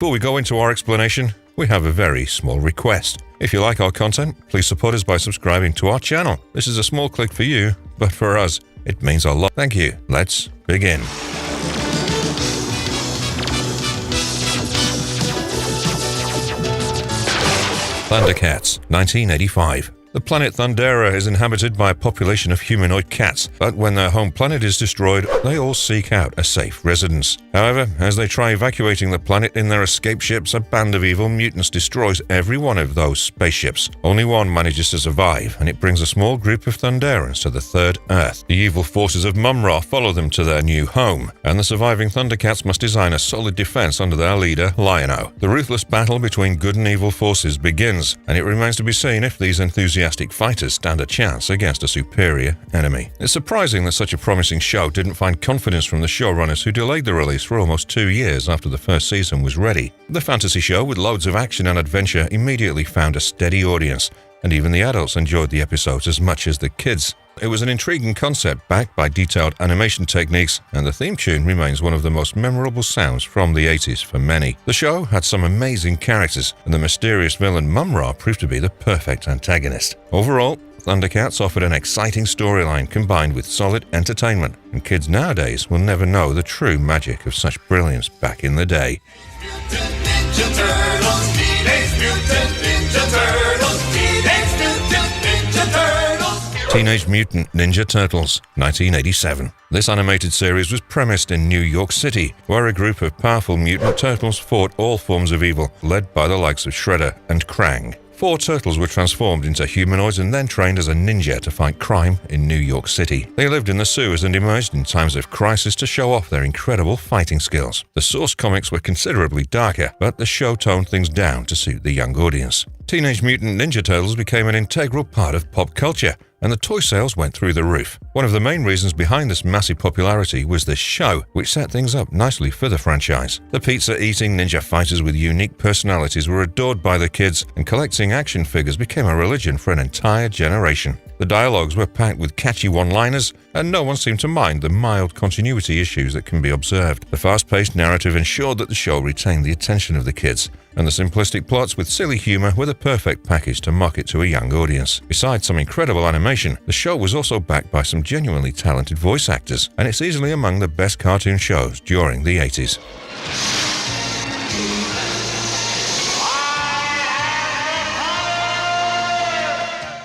Before we go into our explanation, we have a very small request. If you like our content, please support us by subscribing to our channel. This is a small click for you, but for us, it means a lot. Thank you. Let's begin. Thundercats, 1985. The planet Thundera is inhabited by a population of humanoid cats, but when their home planet is destroyed, they all seek out a safe residence. However, as they try evacuating the planet in their escape ships, a band of evil mutants destroys every one of those spaceships. Only one manages to survive, and it brings a small group of Thunderans to the third Earth. The evil forces of Mum-Ra follow them to their new home, and the surviving Thundercats must design a solid defense under their leader, Lion-O. The ruthless battle between good and evil forces begins, and it remains to be seen if these enthusiastic fighters stand a chance against a superior enemy. It's surprising that such a promising show didn't find confidence from the showrunners who delayed the release for almost 2 years after the first season was ready. The fantasy show, with loads of action and adventure, immediately found a steady audience, and even the adults enjoyed the episodes as much as the kids. It was an intriguing concept backed by detailed animation techniques, and the theme tune remains one of the most memorable sounds from the 80s for many. The show had some amazing characters, and the mysterious villain Mum-Ra proved to be the perfect antagonist. Overall, Thundercats offered an exciting storyline combined with solid entertainment, and kids nowadays will never know the true magic of such brilliance back in the day. Mutant Ninja Turtles, Teenage Mutant Ninja Turtles, Teenage Mutant Ninja Turtles. Teenage Mutant Ninja Turtles, 1987. This animated series was premised in New York City, where a group of powerful mutant turtles fought all forms of evil, led by the likes of Shredder and Krang. 4 turtles were transformed into humanoids and then trained as a ninja to fight crime in New York City. They lived in the sewers and emerged in times of crisis to show off their incredible fighting skills. The source comics were considerably darker, but the show toned things down to suit the young audience. Teenage Mutant Ninja Turtles became an integral part of pop culture, and the toy sales went through the roof. One of the main reasons behind this massive popularity was this show, which set things up nicely for the franchise. The pizza-eating ninja fighters with unique personalities were adored by the kids, and collecting action figures became a religion for an entire generation. The dialogues were packed with catchy one-liners, and no one seemed to mind the mild continuity issues that can be observed. The fast-paced narrative ensured that the show retained the attention of the kids, and the simplistic plots with silly humor were the perfect package to market to a young audience. Besides some incredible animation, the show was also backed by some genuinely talented voice actors, and it's easily among the best cartoon shows during the 80s.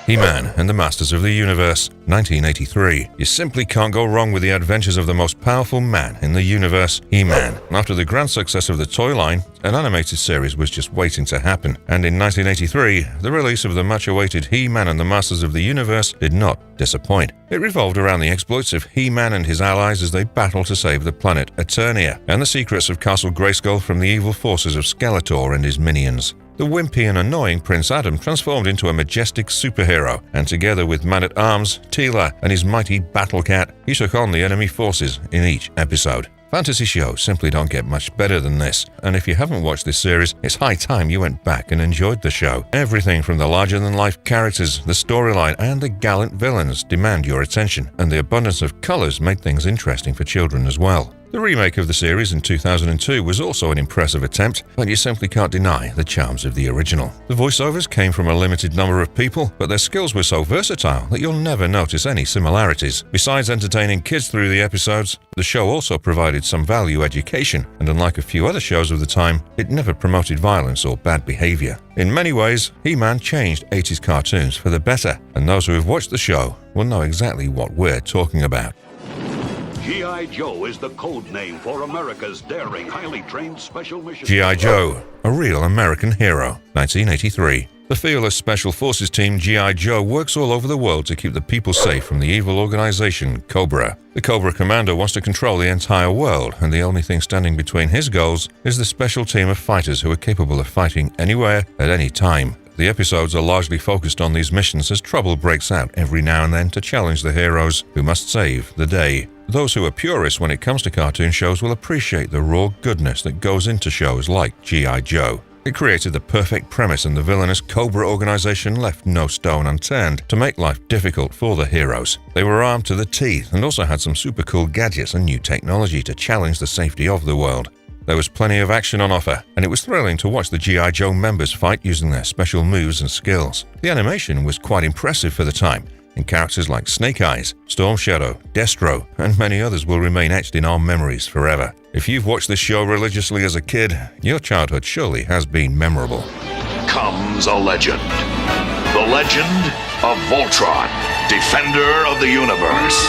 He-Man and the Masters of the Universe, 1983. You simply can't go wrong with the adventures of the most powerful man in the universe, He-Man. After the grand success of the toy line, an animated series was just waiting to happen, and in 1983, the release of the much-awaited He-Man and the Masters of the Universe did not disappoint. It revolved around the exploits of He-Man and his allies as they battle to save the planet Eternia, and the secrets of Castle Grayskull from the evil forces of Skeletor and his minions. The wimpy and annoying Prince Adam transformed into a majestic superhero, and together with Man-at-Arms, Teela, and his mighty Battle Cat, he took on the enemy forces in each episode. Fantasy shows simply don't get much better than this, and if you haven't watched this series, it's high time you went back and enjoyed the show. Everything from the larger-than-life characters, the storyline, and the gallant villains demand your attention, and the abundance of colors made things interesting for children as well. The remake of the series in 2002 was also an impressive attempt, but you simply can't deny the charms of the original. The voiceovers came from a limited number of people, but their skills were so versatile that you'll never notice any similarities. Besides entertaining kids through the episodes, the show also provided some value education, and unlike a few other shows of the time, it never promoted violence or bad behavior. In many ways, He-Man changed 80s cartoons for the better, and those who have watched the show will know exactly what we're talking about. G.I. Joe is the code name for America's daring, highly trained special mission. G.I. Joe, a real American hero, 1983. The fearless Special Forces team G.I. Joe works all over the world to keep the people safe from the evil organization Cobra. The Cobra commander wants to control the entire world, and the only thing standing between his goals is the special team of fighters who are capable of fighting anywhere at any time. The episodes are largely focused on these missions as trouble breaks out every now and then to challenge the heroes who must save the day. Those who are purists when it comes to cartoon shows will appreciate the raw goodness that goes into shows like G.I. Joe. It created the perfect premise, and the villainous Cobra organization left no stone unturned to make life difficult for the heroes. They were armed to the teeth and also had some super cool gadgets and new technology to challenge the safety of the world. There was plenty of action on offer, and it was thrilling to watch the G.I. Joe members fight using their special moves and skills. The animation was quite impressive for the time, and characters like Snake Eyes, Storm Shadow, Destro, and many others will remain etched in our memories forever. If you've watched this show religiously as a kid, your childhood surely has been memorable. Comes a legend. The legend of Voltron, defender of the universe.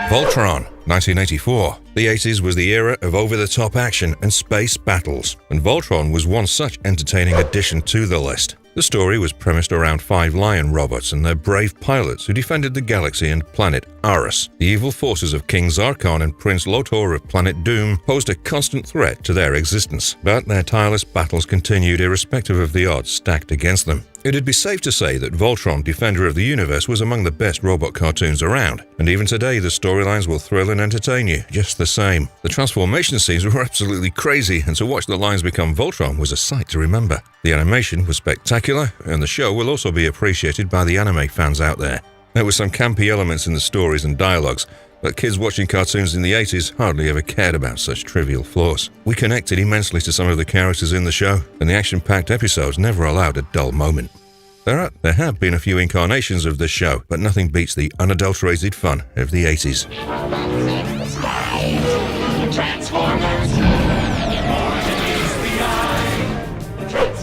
Voltron, 1984. The 80s was the era of over-the-top action and space battles, and Voltron was one such entertaining addition to the list. The story was premised around 5 lion robots and their brave pilots who defended the galaxy and planet Arus. The evil forces of King Zarkon and Prince Lotor of planet Doom posed a constant threat to their existence, but their tireless battles continued irrespective of the odds stacked against them. It'd be safe to say that Voltron, Defender of the Universe, was among the best robot cartoons around, and even today the storylines will thrill and entertain you just the same. The transformation scenes were absolutely crazy, and to watch the lines become Voltron was a sight to remember. The animation was spectacular, and the show will also be appreciated by the anime fans out there. There were some campy elements in the stories and dialogues, but kids watching cartoons in the 80s hardly ever cared about such trivial flaws. We connected immensely to some of the characters in the show, and the action-packed episodes never allowed a dull moment. There have been a few incarnations of this show, but nothing beats the unadulterated fun of the 80s.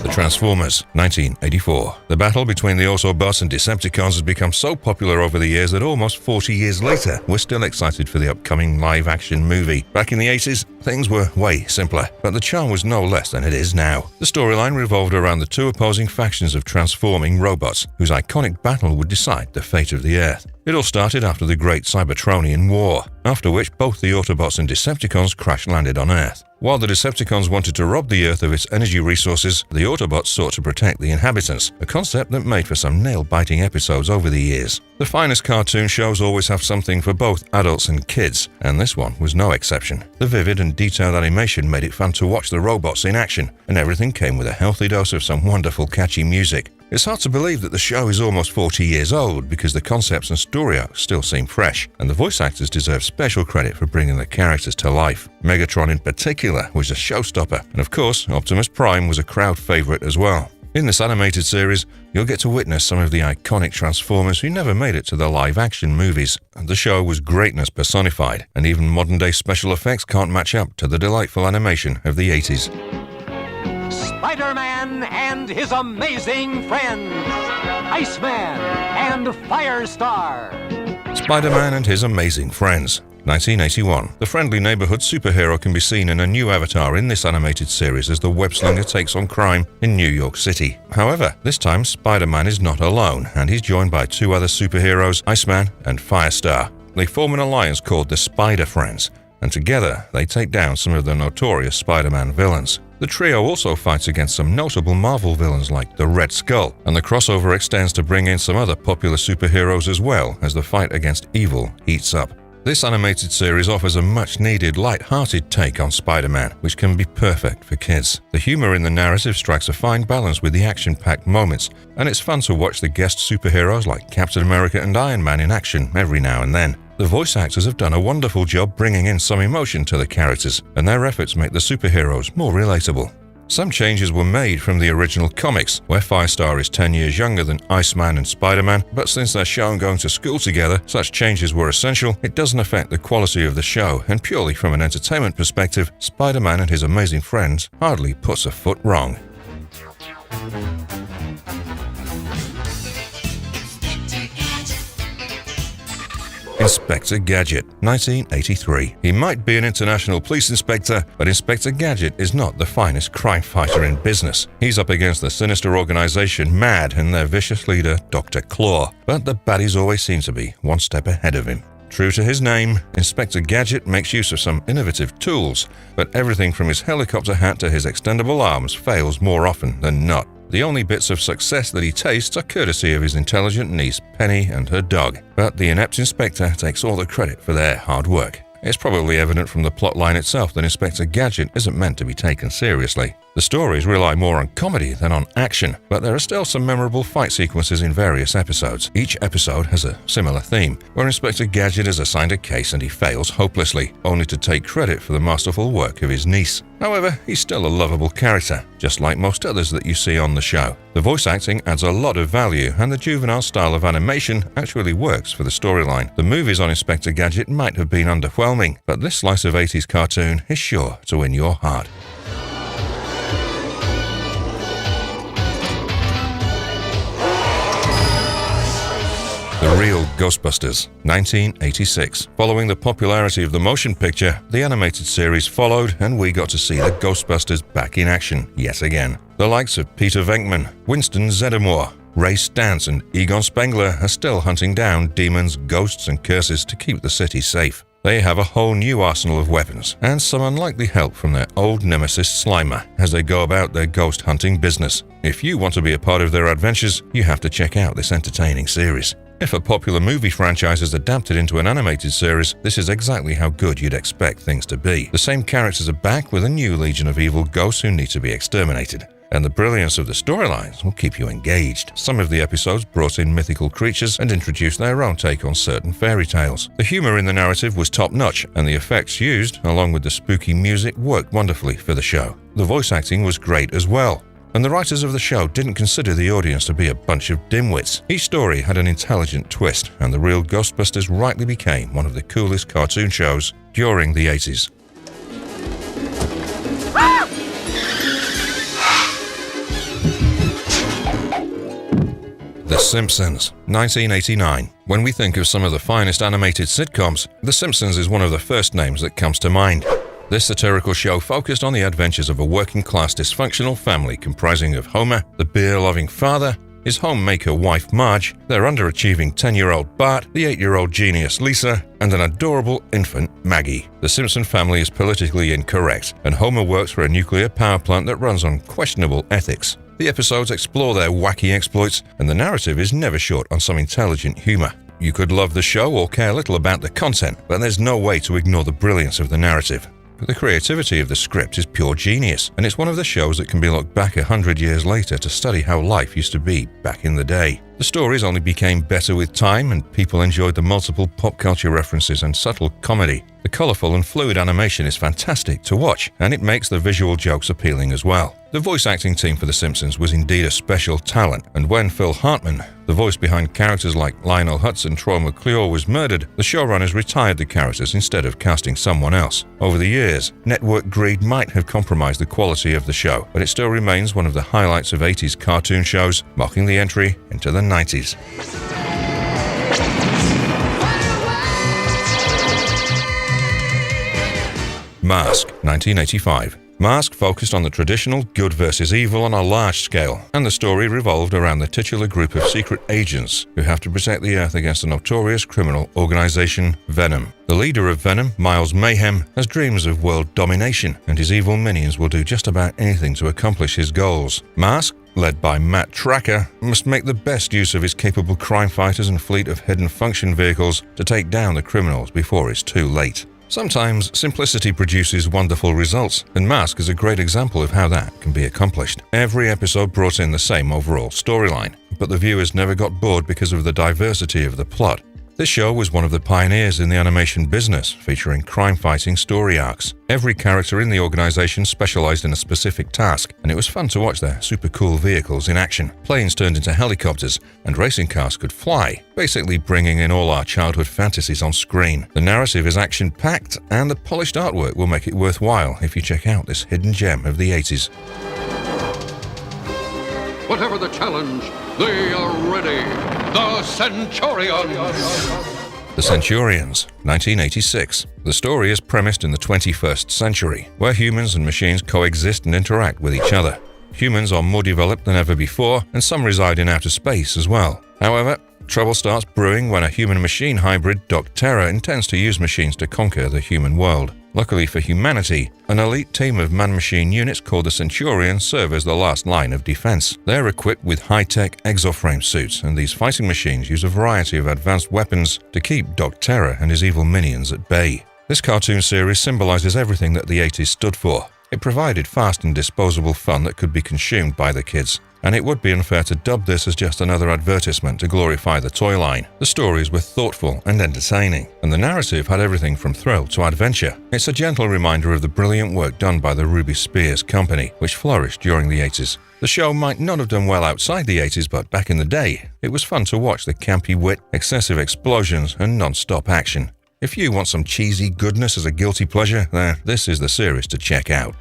The Transformers, 1984. The battle between the Autobots and Decepticons has become so popular over the years that almost 40 years later, we're still excited for the upcoming live-action movie. Back in the 80s, things were way simpler, but the charm was no less than it is now. The storyline revolved around the two opposing factions of transforming robots, whose iconic battle would decide the fate of the Earth. It all started after the Great Cybertronian War, after which both the Autobots and Decepticons crash-landed on Earth. While the Decepticons wanted to rob the Earth of its energy resources, the Autobots sought to protect the inhabitants, a concept that made for some nail-biting episodes over the years. The finest cartoon shows always have something for both adults and kids, and this one was no exception. The vivid and detailed animation made it fun to watch the robots in action, and everything came with a healthy dose of some wonderful catchy music. It's hard to believe that the show is almost 40 years old because the concepts and story arcs still seem fresh, and the voice actors deserve special credit for bringing the characters to life. Megatron in particular was a showstopper, and of course, Optimus Prime was a crowd favorite as well. In this animated series, you'll get to witness some of the iconic Transformers who never made it to the live-action movies. The show was greatness personified, and even modern-day special effects can't match up to the delightful animation of the 80s. Spider-Man and his amazing friends, Iceman and Firestar. Spider-Man and his amazing friends, 1981. The friendly neighborhood superhero can be seen in a new avatar in this animated series as the web-slinger takes on crime in New York City. However, this time Spider-Man is not alone, and he's joined by 2 other superheroes, Iceman and Firestar. They form an alliance called the Spider Friends, and together they take down some of the notorious Spider-Man villains. The trio also fights against some notable Marvel villains like the Red Skull, and the crossover extends to bring in some other popular superheroes as well as the fight against evil heats up. This animated series offers a much-needed, light-hearted take on Spider-Man, which can be perfect for kids. The humor in the narrative strikes a fine balance with the action-packed moments, and it's fun to watch the guest superheroes like Captain America and Iron Man in action every now and then. The voice actors have done a wonderful job bringing in some emotion to the characters, and their efforts make the superheroes more relatable. Some changes were made from the original comics, where Firestar is 10 years younger than Iceman and Spider-Man, but since they're shown going to school together, such changes were essential. It doesn't affect the quality of the show, and purely from an entertainment perspective, Spider-Man and his amazing friends hardly puts a foot wrong. Inspector Gadget, 1983. He might be an international police inspector, but Inspector Gadget is not the finest crime fighter in business. He's up against the sinister organization MAD and their vicious leader, Dr. Claw, but the baddies always seem to be one step ahead of him. True to his name, Inspector Gadget makes use of some innovative tools, but everything from his helicopter hat to his extendable arms fails more often than not. The only bits of success that he tastes are courtesy of his intelligent niece Penny and her dog, but the inept inspector takes all the credit for their hard work. It's probably evident from the plotline itself that Inspector Gadget isn't meant to be taken seriously. The stories rely more on comedy than on action, but there are still some memorable fight sequences in various episodes. Each episode has a similar theme, where Inspector Gadget is assigned a case and he fails hopelessly, only to take credit for the masterful work of his niece. However, he's still a lovable character, just like most others that you see on the show. The voice acting adds a lot of value, and the juvenile style of animation actually works for the storyline. The movies on Inspector Gadget might have been underwhelming, but this slice of 80s cartoon is sure to win your heart. The Real Ghostbusters, 1986. Following the popularity of the motion picture, the animated series followed, and we got to see the Ghostbusters back in action yet again. The likes of Peter Venkman, Winston Zeddemore, Ray Stantz, and Egon Spengler are still hunting down demons, ghosts, and curses to keep the city safe. They have a whole new arsenal of weapons, and some unlikely help from their old nemesis Slimer as they go about their ghost hunting business. If you want to be a part of their adventures, you have to check out this entertaining series. If a popular movie franchise is adapted into an animated series, this is exactly how good you'd expect things to be. The same characters are back with a new legion of evil ghosts who need to be exterminated. And the brilliance of the storylines will keep you engaged. Some of the episodes brought in mythical creatures and introduced their own take on certain fairy tales. The humor in the narrative was top-notch, and the effects used, along with the spooky music, worked wonderfully for the show. The voice acting was great as well. And the writers of the show didn't consider the audience to be a bunch of dimwits. Each story had an intelligent twist, and The Real Ghostbusters rightly became one of the coolest cartoon shows during the 80s. The Simpsons, 1989. When we think of some of the finest animated sitcoms, The Simpsons is one of the first names that comes to mind. This satirical show focused on the adventures of a working-class dysfunctional family comprising of Homer, the beer-loving father, his homemaker wife Marge, their underachieving 10-year-old Bart, the 8-year-old genius Lisa, and an adorable infant Maggie. The Simpson family is politically incorrect, and Homer works for a nuclear power plant that runs on questionable ethics. The episodes explore their wacky exploits, and the narrative is never short on some intelligent humor. You could love the show or care little about the content, but there's no way to ignore the brilliance of the narrative. But the creativity of the script is pure genius, and it's one of the shows that can be looked back 100 years later to study how life used to be back in the day. The stories only became better with time, and people enjoyed the multiple pop culture references and subtle comedy. The colorful and fluid animation is fantastic to watch, and it makes the visual jokes appealing as well. The voice acting team for The Simpsons was indeed a special talent, and when Phil Hartman, the voice behind characters like Lionel Hutz and Troy McClure, was murdered, the showrunners retired the characters instead of casting someone else. Over the years, network greed might have compromised the quality of the show, but it still remains one of the highlights of 80s cartoon shows, marking the entry into the 90s. Mask, 1985. Mask focused on the traditional good versus evil on a large scale, and the story revolved around the titular group of secret agents who have to protect the Earth against a notorious criminal organization, Venom. The leader of Venom, Miles Mayhem, has dreams of world domination, and his evil minions will do just about anything to accomplish his goals. Mask, led by Matt Tracker, must make the best use of his capable crime fighters and fleet of hidden function vehicles to take down the criminals before it's too late. Sometimes simplicity produces wonderful results, and Mask is a great example of how that can be accomplished. Every episode brought in the same overall storyline, but the viewers never got bored because of the diversity of the plot. This show was one of the pioneers in the animation business, featuring crime-fighting story arcs. Every character in the organization specialized in a specific task, and it was fun to watch their super cool vehicles in action. Planes turned into helicopters, and racing cars could fly, basically bringing in all our childhood fantasies on screen. The narrative is action-packed, and the polished artwork will make it worthwhile if you check out this hidden gem of the 80s. Whatever the challenge, they are ready. The Centurions! The Centurions, 1986. The story is premised in the 21st century, where humans and machines coexist and interact with each other. Humans are more developed than ever before, and some reside in outer space as well. However, trouble starts brewing when a human-machine hybrid, Doc Terra, intends to use machines to conquer the human world. Luckily for humanity, an elite team of man-machine units called the Centurions serve as the last line of defense. They're equipped with high-tech exoframe suits, and these fighting machines use a variety of advanced weapons to keep Doc Terra and his evil minions at bay. This cartoon series symbolizes everything that the 80s stood for. It provided fast and disposable fun that could be consumed by the kids. and it would be unfair to dub this as just another advertisement to glorify the toy line. The stories were thoughtful and entertaining, and the narrative had everything from thrill to adventure. It's a gentle reminder of the brilliant work done by the Ruby Spears Company, which flourished during the 80s. The show might not have done well outside the 80s, but back in the day, it was fun to watch the campy wit, excessive explosions, and non-stop action. If you want some cheesy goodness as a guilty pleasure, then this is the series to check out.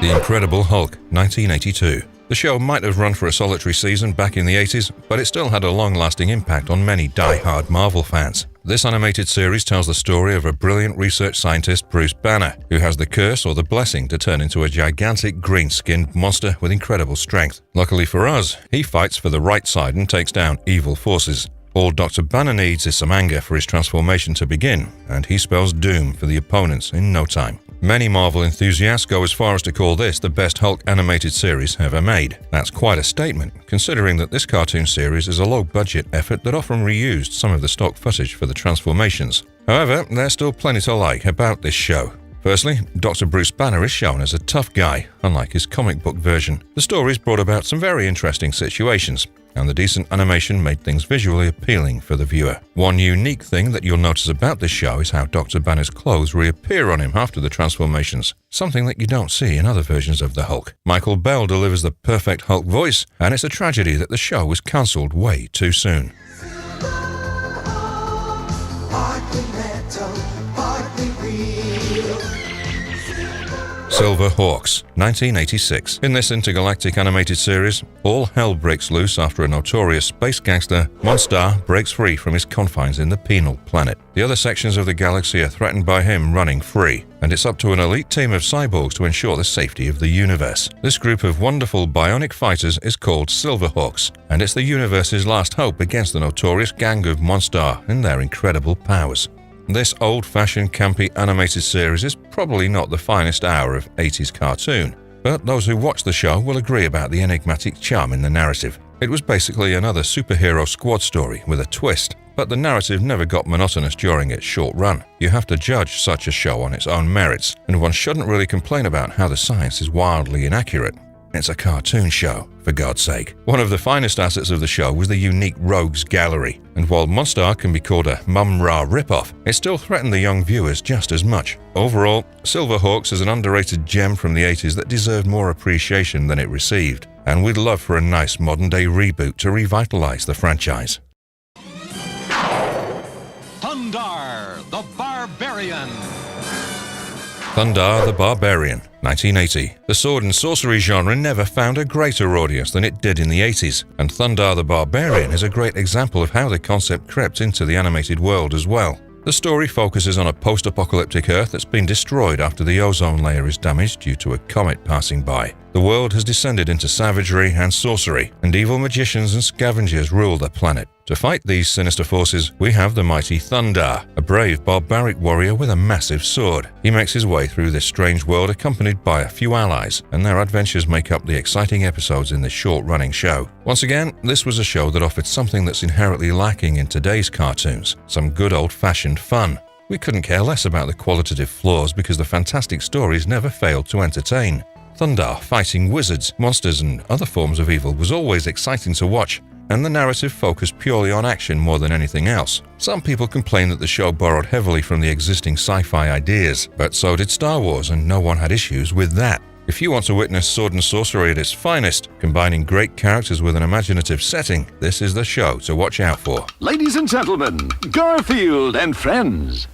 The Incredible Hulk, 1982. The show might have run for a solitary season back in the 80s, but it still had a long-lasting impact on many die-hard Marvel fans. This animated series tells the story of a brilliant research scientist, Bruce Banner, who has the curse or the blessing to turn into a gigantic green-skinned monster with incredible strength. Luckily for us, he fights for the right side and takes down evil forces. All Dr. Banner needs is some anger for his transformation to begin, and he spells doom for the opponents in no time. Many Marvel enthusiasts go as far as to call this the best Hulk animated series ever made. That's quite a statement, considering that this cartoon series is a low-budget effort that often reused some of the stock footage for the transformations. However, there's still plenty to like about this show. Firstly, Dr. Bruce Banner is shown as a tough guy, unlike his comic book version. The stories brought about some very interesting situations, and the decent animation made things visually appealing for the viewer. One unique thing that you'll notice about this show is how Dr. Banner's clothes reappear on him after the transformations, something that you don't see in other versions of the Hulk. Michael Bell delivers the perfect Hulk voice, and it's a tragedy that the show was cancelled way too soon. Silver Hawks, 1986. In this intergalactic animated series, all hell breaks loose after a notorious space gangster, Monstar, breaks free from his confines in the penal planet. The other sections of the galaxy are threatened by him running free, and it's up to an elite team of cyborgs to ensure the safety of the universe. This group of wonderful bionic fighters is called Silver Hawks, and it's the universe's last hope against the notorious gang of Monstar and their incredible powers. This old-fashioned campy animated series is probably not the finest hour of 80s cartoon, but those who watch the show will agree about the enigmatic charm in the narrative. It was basically another superhero squad story with a twist, but the narrative never got monotonous during its short run. You have to judge such a show on its own merits, and one shouldn't really complain about how the science is wildly inaccurate. It's a cartoon show, for God's sake. One of the finest assets of the show was the unique Rogues Gallery, and while Monstar can be called a Mum-Ra ripoff, it still threatened the young viewers just as much. Overall, Silver Hawks is an underrated gem from the 80s that deserved more appreciation than it received, and we'd love for a nice modern-day reboot to revitalize the franchise. Thundar, the Barbarian. Thundar the Barbarian, 1980. The sword and sorcery genre never found a greater audience than it did in the 80s, and Thundar the Barbarian is a great example of how the concept crept into the animated world as well. The story focuses on a post-apocalyptic Earth that's been destroyed after the ozone layer is damaged due to a comet passing by. The world has descended into savagery and sorcery, and evil magicians and scavengers rule the planet. To fight these sinister forces, we have the mighty Thundar, a brave barbaric warrior with a massive sword. He makes his way through this strange world accompanied by a few allies, and their adventures make up the exciting episodes in this short-running show. Once again, this was a show that offered something that's inherently lacking in today's cartoons, some good old-fashioned fun. We couldn't care less about the qualitative flaws because the fantastic stories never failed to entertain. Thundar fighting wizards, monsters, and other forms of evil was always exciting to watch, and the narrative focused purely on action more than anything else. Some people complain that the show borrowed heavily from the existing sci-fi ideas, but so did Star Wars, and no one had issues with that. If you want to witness sword and sorcery at its finest, combining great characters with an imaginative setting, this is the show to watch out for. Ladies and gentlemen, Garfield and Friends.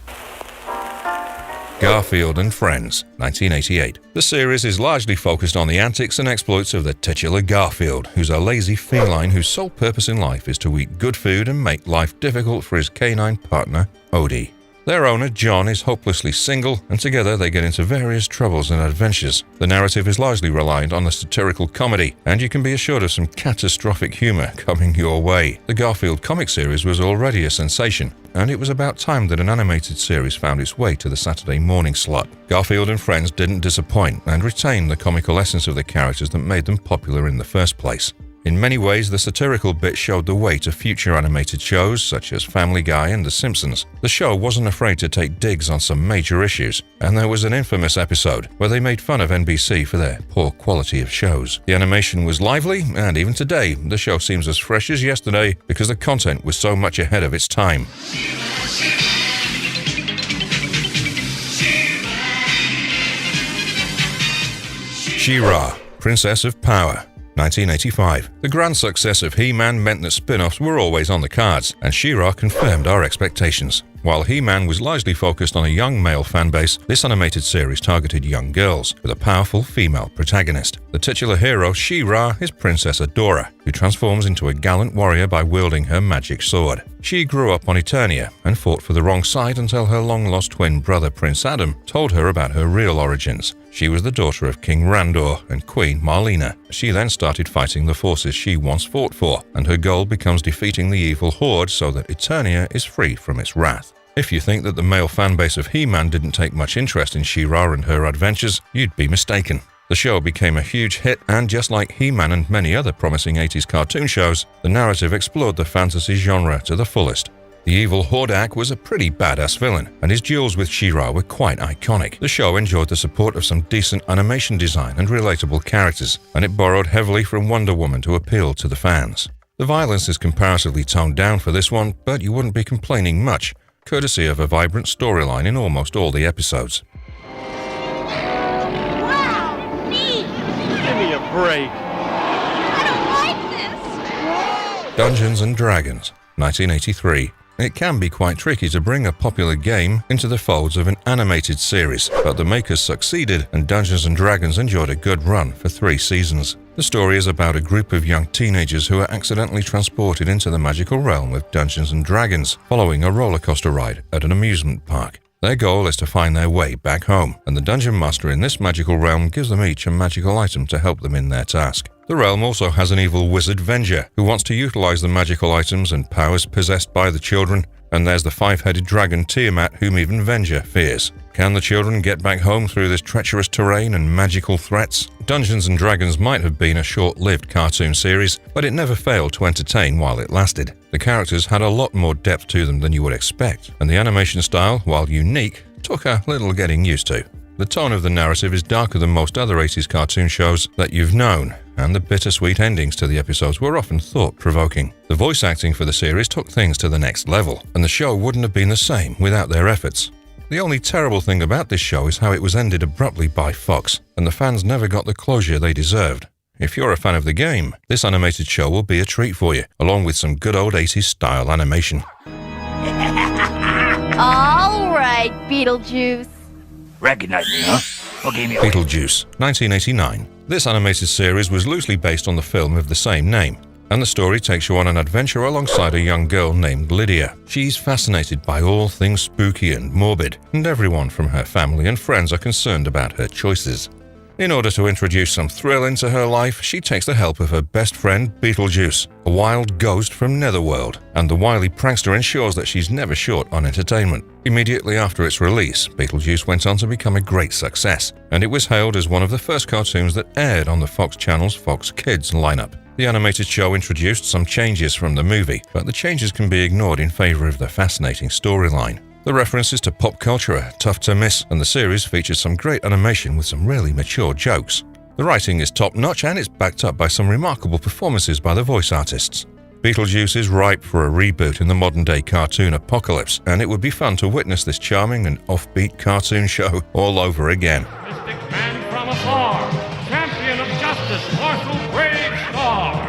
Garfield and Friends, 1988. The series is largely focused on the antics and exploits of the titular Garfield, who's a lazy feline whose sole purpose in life is to eat good food and make life difficult for his canine partner, Odie. Their owner, John, is hopelessly single, and together they get into various troubles and adventures. The narrative is largely reliant on the satirical comedy, and you can be assured of some catastrophic humor coming your way. The Garfield comic series was already a sensation, and it was about time that an animated series found its way to the Saturday morning slot. Garfield and Friends didn't disappoint and retained the comical essence of the characters that made them popular in the first place. In many ways, the satirical bit showed the way to future animated shows such as Family Guy and The Simpsons. The show wasn't afraid to take digs on some major issues, and there was an infamous episode where they made fun of NBC for their poor quality of shows. The animation was lively, and even today, the show seems as fresh as yesterday because the content was so much ahead of its time. She-Ra, Princess of Power, 1985. The grand success of He-Man meant that spin-offs were always on the cards, and She-Ra confirmed our expectations. While He-Man was largely focused on a young male fanbase, this animated series targeted young girls, with a powerful female protagonist. The titular hero, She-Ra, is Princess Adora, who transforms into a gallant warrior by wielding her magic sword. She grew up on Eternia and fought for the wrong side until her long-lost twin brother Prince Adam told her about her real origins. She was the daughter of King Randor and Queen Marlena. She then started fighting the forces she once fought for, and her goal becomes defeating the evil Horde so that Eternia is free from its wrath. If you think that the male fanbase of He-Man didn't take much interest in She-Ra and her adventures, you'd be mistaken. The show became a huge hit, and just like He-Man and many other promising 80s cartoon shows, the narrative explored the fantasy genre to the fullest. The evil Hordak was a pretty badass villain, and his duels with She-Ra were quite iconic. The show enjoyed the support of some decent animation design and relatable characters, and it borrowed heavily from Wonder Woman to appeal to the fans. The violence is comparatively toned down for this one, but you wouldn't be complaining much, courtesy of a vibrant storyline in almost all the episodes. Wow, neat! Give me a break. I don't like this! Dungeons & Dragons, 1983. It can be quite tricky to bring a popular game into the folds of an animated series, but the makers succeeded, and Dungeons & Dragons enjoyed a good run for 3 seasons. The story is about a group of young teenagers who are accidentally transported into the magical realm of Dungeons & Dragons following a roller coaster ride at an amusement park. Their goal is to find their way back home, and the dungeon master in this magical realm gives them each a magical item to help them in their task. The realm also has an evil wizard Venger who wants to utilize the magical items and powers possessed by the children, and there's the 5-headed dragon Tiamat whom even Venger fears. Can the children get back home through this treacherous terrain and magical threats? Dungeons & Dragons might have been a short-lived cartoon series, but it never failed to entertain while it lasted. The characters had a lot more depth to them than you would expect, and the animation style, while unique, took a little getting used to. The tone of the narrative is darker than most other 80s cartoon shows that you've known, and the bittersweet endings to the episodes were often thought-provoking. The voice acting for the series took things to the next level, and the show wouldn't have been the same without their efforts. The only terrible thing about this show is how it was ended abruptly by Fox, and the fans never got the closure they deserved. If you're a fan of the game, this animated show will be a treat for you, along with some good old 80s style animation. All right, Beetlejuice. Recognize me, huh? What game you Beetlejuice, 1989. This animated series was loosely based on the film of the same name, and the story takes you on an adventure alongside a young girl named Lydia. She's fascinated by all things spooky and morbid, and everyone from her family and friends are concerned about her choices. In order to introduce some thrill into her life, she takes the help of her best friend Beetlejuice, a wild ghost from Netherworld, and the wily prankster ensures that she's never short on entertainment. Immediately after its release, Beetlejuice went on to become a great success, and it was hailed as one of the first cartoons that aired on the Fox Channel's Fox Kids lineup. The animated show introduced some changes from the movie, but the changes can be ignored in favor of the fascinating storyline. The references to pop culture are tough to miss, and the series features some great animation with some really mature jokes. The writing is top-notch, and it's backed up by some remarkable performances by the voice artists. Beetlejuice is ripe for a reboot in the modern-day cartoon apocalypse, and it would be fun to witness this charming and offbeat cartoon show all over again. Mystic man from afar, champion of justice, martial brave star.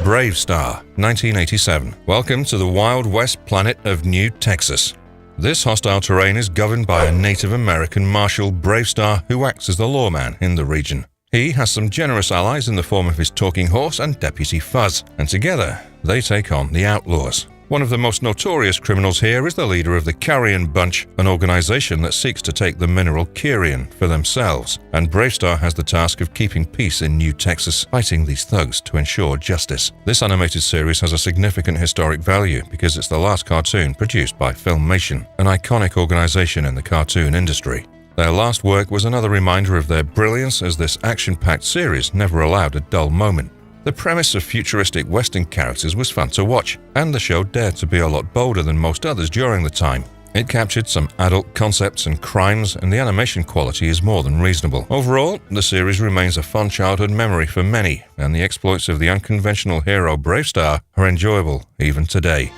Brave Star, 1987. Welcome to the Wild West planet of New Texas. This hostile terrain is governed by a Native American marshal, Brave Star, who acts as the lawman in the region. He has some generous allies in the form of his talking horse and Deputy Fuzz, and together they take on the Outlaws. One of the most notorious criminals here is the leader of the Carrion Bunch, an organization that seeks to take the mineral Kyrian for themselves, and Brave Star has the task of keeping peace in New Texas, fighting these thugs to ensure justice. This animated series has a significant historic value because it's the last cartoon produced by Filmation, an iconic organization in the cartoon industry. Their last work was another reminder of their brilliance, as this action-packed series never allowed a dull moment. The premise of futuristic Western characters was fun to watch, and the show dared to be a lot bolder than most others during the time. It captured some adult concepts and crimes, and the animation quality is more than reasonable. Overall, the series remains a fun childhood memory for many, and the exploits of the unconventional hero Bravestar are enjoyable even today.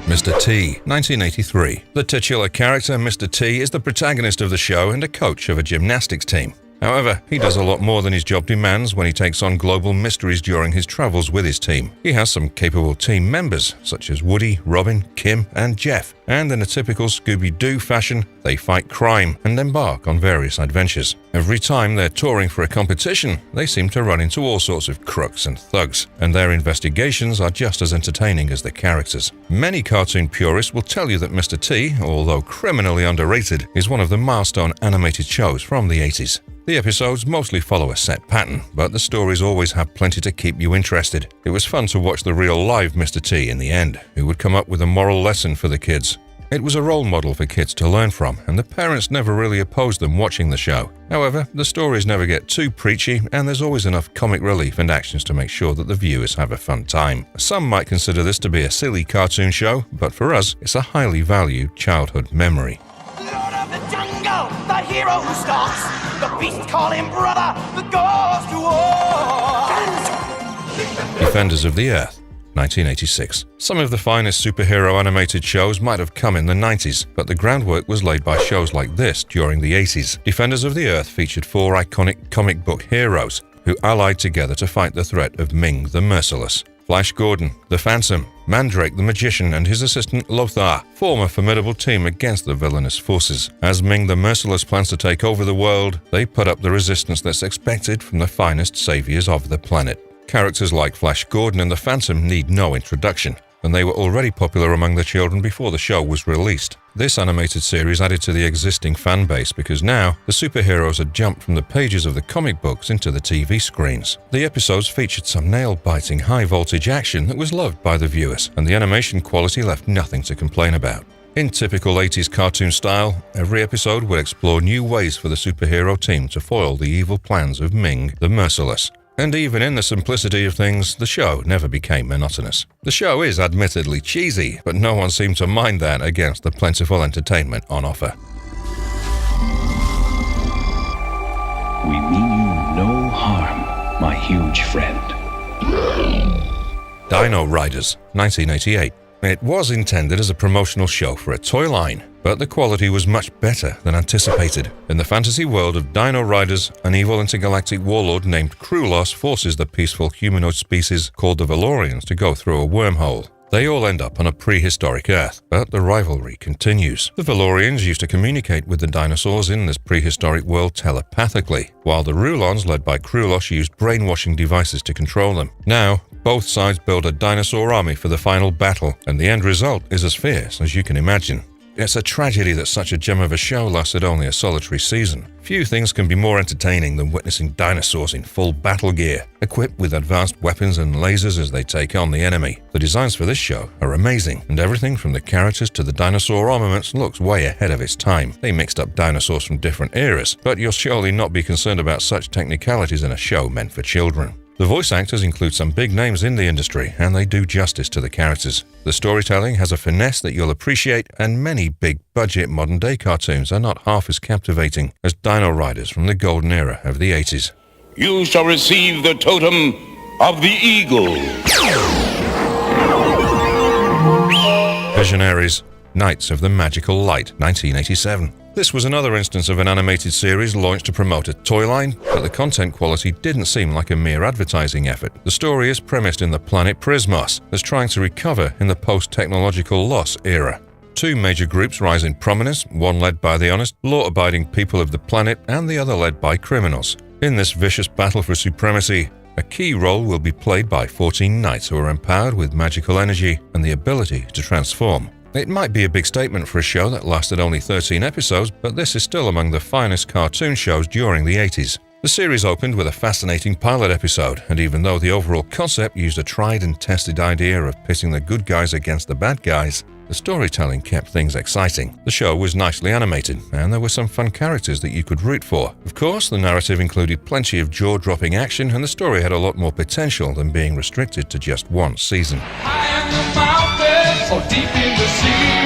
Mr. T, 1983. The titular character, Mr. T, is the protagonist of the show and a coach of a gymnastics team. However, he does a lot more than his job demands when he takes on global mysteries during his travels with his team. He has some capable team members, such as Woody, Robin, Kim, and Jeff, and in a typical Scooby-Doo fashion, they fight crime and embark on various adventures. Every time they're touring for a competition, they seem to run into all sorts of crooks and thugs, and their investigations are just as entertaining as the characters. Many cartoon purists will tell you that Mr. T, although criminally underrated, is one of the milestone animated shows from the 80s. The episodes mostly follow a set pattern, but the stories always have plenty to keep you interested. It was fun to watch the real live Mr. T in the end, who would come up with a moral lesson for the kids. It was a role model for kids to learn from, and the parents never really opposed them watching the show. However, the stories never get too preachy, and there's always enough comic relief and actions to make sure that the viewers have a fun time. Some might consider this to be a silly cartoon show, but for us, it's a highly valued childhood memory. Lord of the jungle, the hero who stalks. The beast call him brother, the goes to war. Defenders of the Earth, 1986. Some of the finest superhero animated shows might have come in the 90s, but the groundwork was laid by shows like this during the 80s. Defenders of the Earth featured 4 iconic comic book heroes who allied together to fight the threat of Ming the Merciless. Flash Gordon, the Phantom, Mandrake the Magician, and his assistant Lothar form a formidable team against the villainous forces. As Ming the Merciless plans to take over the world, they put up the resistance that's expected from the finest saviors of the planet. Characters like Flash Gordon and the Phantom need no introduction, and they were already popular among the children before the show was released. This animated series added to the existing fan base because now the superheroes had jumped from the pages of the comic books into the TV screens. The episodes featured some nail-biting high-voltage action that was loved by the viewers, and the animation quality left nothing to complain about. In typical 80s cartoon style, every episode would explore new ways for the superhero team to foil the evil plans of Ming the Merciless. And even in the simplicity of things, the show never became monotonous. The show is admittedly cheesy, but no one seemed to mind that against the plentiful entertainment on offer. We mean you no harm, my huge friend. Dino Riders, 1988. It was intended as a promotional show for a toy line, but the quality was much better than anticipated. In the fantasy world of Dino Riders, an evil intergalactic warlord named Krulos forces the peaceful humanoid species called the Valorians to go through a wormhole. They all end up on a prehistoric Earth, but the rivalry continues. The Valorians used to communicate with the dinosaurs in this prehistoric world telepathically, while the Rulons, led by Krulos, used brainwashing devices to control them. Now, both sides build a dinosaur army for the final battle, and the end result is as fierce as you can imagine. It's a tragedy that such a gem of a show lasted only a solitary season. Few things can be more entertaining than witnessing dinosaurs in full battle gear, equipped with advanced weapons and lasers as they take on the enemy. The designs for this show are amazing, and everything from the characters to the dinosaur armaments looks way ahead of its time. They mixed up dinosaurs from different eras, but you'll surely not be concerned about such technicalities in a show meant for children. The voice actors include some big names in the industry, and they do justice to the characters. The storytelling has a finesse that you'll appreciate, and many big-budget modern-day cartoons are not half as captivating as Dino Riders from the golden era of the 80s. You shall receive the totem of the eagle. Visionaries, Knights of the Magical Light, 1987. This was another instance of an animated series launched to promote a toy line, but the content quality didn't seem like a mere advertising effort. The story is premised in the planet Prismos, that's trying to recover in the post-technological loss era. 2 major groups rise in prominence, one led by the honest, law-abiding people of the planet and the other led by criminals. In this vicious battle for supremacy, a key role will be played by 14 knights who are empowered with magical energy and the ability to transform. It might be a big statement for a show that lasted only 13 episodes, but this is still among the finest cartoon shows during the 80s. The series opened with a fascinating pilot episode, and even though the overall concept used a tried and tested idea of pitting the good guys against the bad guys, the storytelling kept things exciting. The show was nicely animated, and there were some fun characters that you could root for. Of course, the narrative included plenty of jaw-dropping action, and the story had a lot more potential than being restricted to just one season. High in the mountains, or deep in the sea.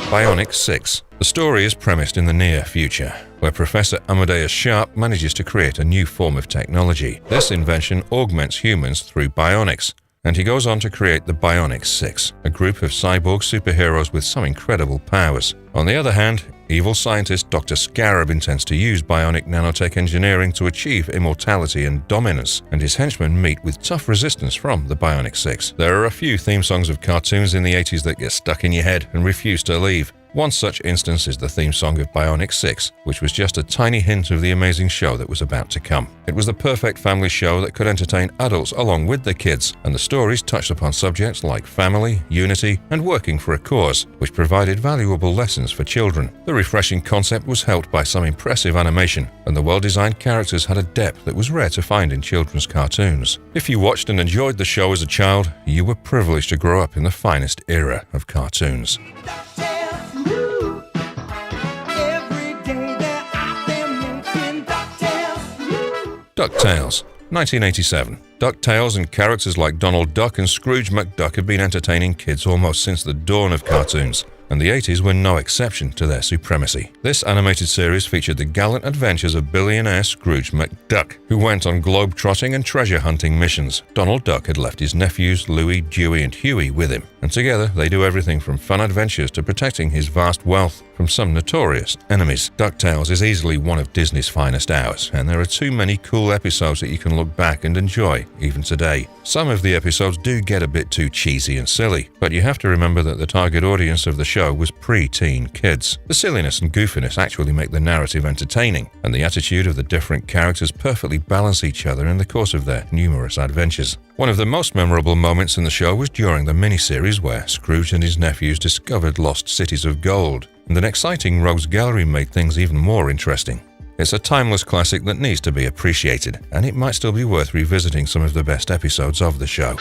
Bionic 6. The story is premised in the near future, where Professor Amadeus Sharp manages to create a new form of technology. This invention augments humans through bionics, and he goes on to create the Bionic 6, a group of cyborg superheroes with some incredible powers. On the other hand, evil scientist Dr. Scarab intends to use bionic nanotech engineering to achieve immortality and dominance, and his henchmen meet with tough resistance from the Bionic 6. There are a few theme songs of cartoons in the 80s that get stuck in your head and refuse to leave. One such instance is the theme song of Bionic 6, which was just a tiny hint of the amazing show that was about to come. It was the perfect family show that could entertain adults along with the kids, and the stories touched upon subjects like family, unity, and working for a cause, which provided valuable lessons for children. The refreshing concept was helped by some impressive animation, and the well-designed characters had a depth that was rare to find in children's cartoons. If you watched and enjoyed the show as a child, you were privileged to grow up in the finest era of cartoons. DuckTales, 1987. DuckTales and characters like Donald Duck and Scrooge McDuck have been entertaining kids almost since the dawn of cartoons, and the 80s were no exception to their supremacy. This animated series featured the gallant adventures of billionaire Scrooge McDuck, who went on globe-trotting and treasure-hunting missions. Donald Duck had left his nephews Louie, Dewey, and Huey with him, and together they do everything from fun adventures to protecting his vast wealth from some notorious enemies. DuckTales is easily one of Disney's finest hours, and there are too many cool episodes that you can look back and enjoy, even today. Some of the episodes do get a bit too cheesy and silly, but you have to remember that the target audience of the show was pre-teen kids. The silliness and goofiness actually make the narrative entertaining, and the attitude of the different characters perfectly balance each other in the course of their numerous adventures. One of the most memorable moments in the show was during the miniseries where Scrooge and his nephews discovered lost cities of gold, and an exciting rogues gallery made things even more interesting. It's a timeless classic that needs to be appreciated, and it might still be worth revisiting some of the best episodes of the show.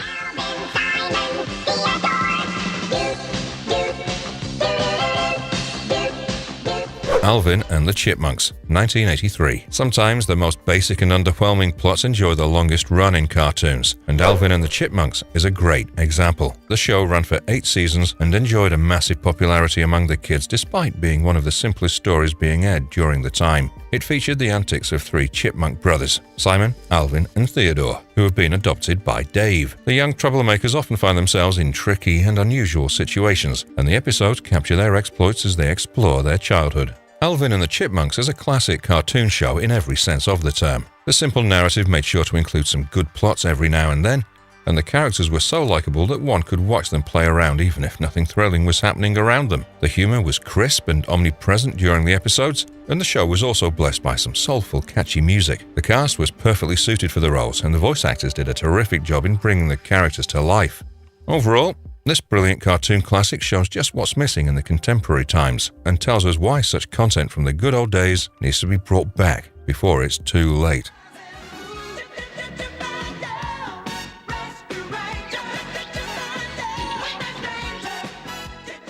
Alvin and the Chipmunks, 1983. Sometimes the most basic and underwhelming plots enjoy the longest run in cartoons, and Alvin and the Chipmunks is a great example. The show ran for 8 seasons and enjoyed a massive popularity among the kids despite being one of the simplest stories being aired during the time. It featured the antics of 3 chipmunk brothers, Simon, Alvin, and Theodore, who have been adopted by Dave. The young troublemakers often find themselves in tricky and unusual situations, and the episodes capture their exploits as they explore their childhood. Alvin and the Chipmunks is a classic cartoon show in every sense of the term. The simple narrative made sure to include some good plots every now and then, and the characters were so likable that one could watch them play around even if nothing thrilling was happening around them. The humor was crisp and omnipresent during the episodes, and the show was also blessed by some soulful, catchy music. The cast was perfectly suited for the roles, and the voice actors did a terrific job in bringing the characters to life. Overall, this brilliant cartoon classic shows just what's missing in the contemporary times and tells us why such content from the good old days needs to be brought back before it's too late.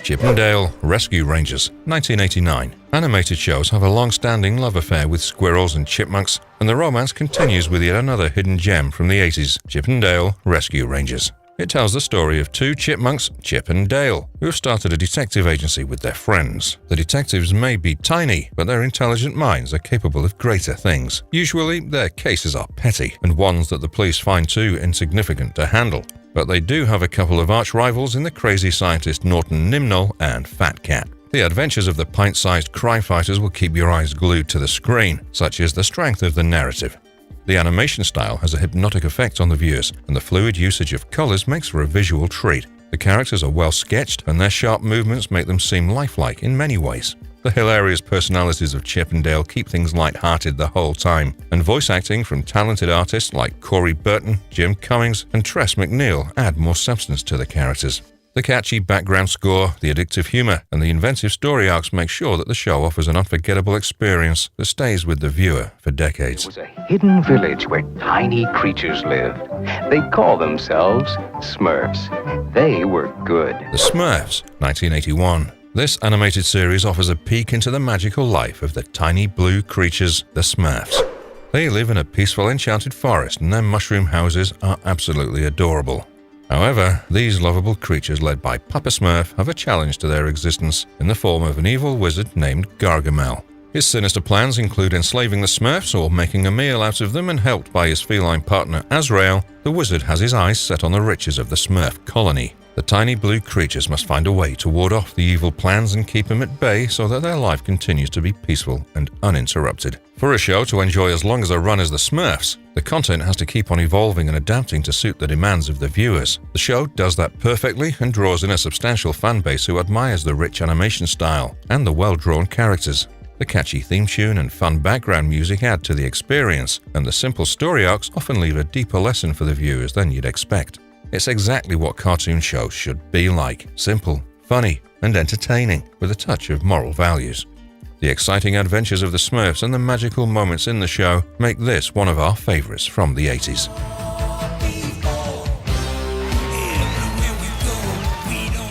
Chip 'n Dale Rescue Rangers, 1989. Animated shows have a long-standing love affair with squirrels and chipmunks, and the romance continues with yet another hidden gem from the 80s, Chip 'n Dale Rescue Rangers. It tells the story of 2 chipmunks, Chip and Dale, who have started a detective agency with their friends. The detectives may be tiny, but their intelligent minds are capable of greater things. Usually, their cases are petty, and ones that the police find too insignificant to handle. But they do have a couple of arch-rivals in the crazy scientist Norton Nimnol and Fat Cat. The adventures of the pint-sized crime fighters will keep your eyes glued to the screen, such is the strength of the narrative. The animation style has a hypnotic effect on the viewers, and the fluid usage of colors makes for a visual treat. The characters are well sketched, and their sharp movements make them seem lifelike in many ways. The hilarious personalities of Chip and Dale keep things light-hearted the whole time, and voice acting from talented artists like Corey Burton, Jim Cummings, and Tress MacNeille add more substance to the characters. The catchy background score, the addictive humor, and the inventive story arcs make sure that the show offers an unforgettable experience that stays with the viewer for decades. It was a hidden village where tiny creatures lived. They called themselves Smurfs. They were good. The Smurfs, 1981. This animated series offers a peek into the magical life of the tiny blue creatures, the Smurfs. They live in a peaceful enchanted forest and their mushroom houses are absolutely adorable. However, these lovable creatures led by Papa Smurf have a challenge to their existence in the form of an evil wizard named Gargamel. His sinister plans include enslaving the Smurfs or making a meal out of them, and helped by his feline partner Azrael, the wizard has his eyes set on the riches of the Smurf colony. The tiny blue creatures must find a way to ward off the evil plans and keep them at bay so that their life continues to be peaceful and uninterrupted. For a show to enjoy as long as a run as the Smurfs, the content has to keep on evolving and adapting to suit the demands of the viewers. The show does that perfectly and draws in a substantial fan base who admires the rich animation style and the well-drawn characters. The catchy theme tune and fun background music add to the experience, and the simple story arcs often leave a deeper lesson for the viewers than you'd expect. It's exactly what cartoon shows should be like: simple, funny, and entertaining, with a touch of moral values. The exciting adventures of the Smurfs and the magical moments in the show make this one of our favorites from the 80s.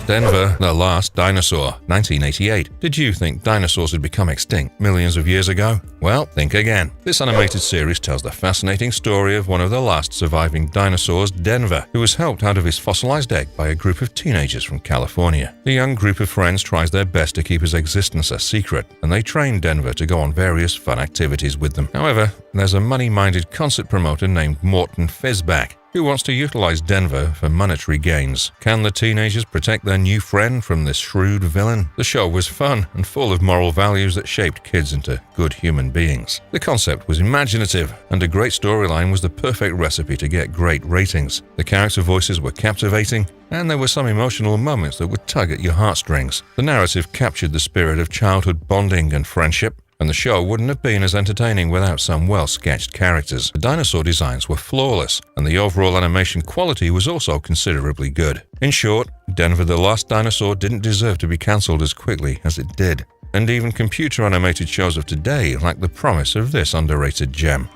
Denver, the Last Dinosaur, 1988. Did you think dinosaurs had become extinct millions of years ago? Well, think again. This animated series tells the fascinating story of one of the last surviving dinosaurs, Denver, who was helped out of his fossilized egg by a group of teenagers from California. The young group of friends tries their best to keep his existence a secret, and they train Denver to go on various fun activities with them. However, there's a money-minded concert promoter named Morton Fizback who wants to utilize Denver for monetary gains. Can the teenagers protect their new friend from this shrewd villain? The show was fun and full of moral values that shaped kids into good human beings. The concept was imaginative, and a great storyline was the perfect recipe to get great ratings. The character voices were captivating, and there were some emotional moments that would tug at your heartstrings. The narrative captured the spirit of childhood bonding and friendship, and the show wouldn't have been as entertaining without some well-sketched characters. The dinosaur designs were flawless, and the overall animation quality was also considerably good. In short, Denver the Last Dinosaur didn't deserve to be cancelled as quickly as it did. And even computer-animated shows of today lack the promise of this underrated gem.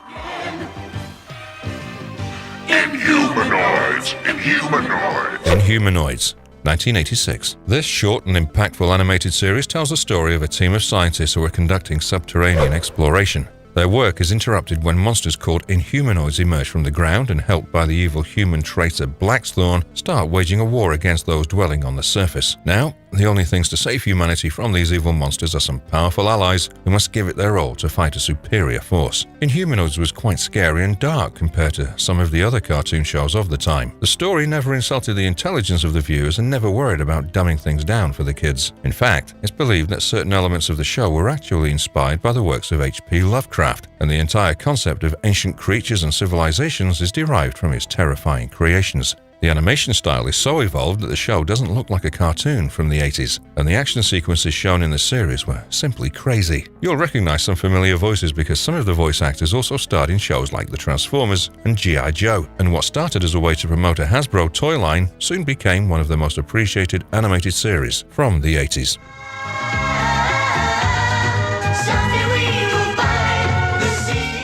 Inhumanoids. 1986. This short and impactful animated series tells the story of a team of scientists who are conducting subterranean exploration. Their work is interrupted when monsters called Inhumanoids emerge from the ground and, helped by the evil human traitor Blackthorn, start waging a war against those dwelling on the surface. Now, the only things to save humanity from these evil monsters are some powerful allies who must give it their all to fight a superior force. Inhumanoids was quite scary and dark compared to some of the other cartoon shows of the time. The story never insulted the intelligence of the viewers and never worried about dumbing things down for the kids. In fact, it's believed that certain elements of the show were actually inspired by the works of H.P. Lovecraft, and the entire concept of ancient creatures and civilizations is derived from his terrifying creations. The animation style is so evolved that the show doesn't look like a cartoon from the 80s, and the action sequences shown in the series were simply crazy. You'll recognize some familiar voices because some of the voice actors also starred in shows like The Transformers and G.I. Joe, and what started as a way to promote a Hasbro toy line soon became one of the most appreciated animated series from the 80s.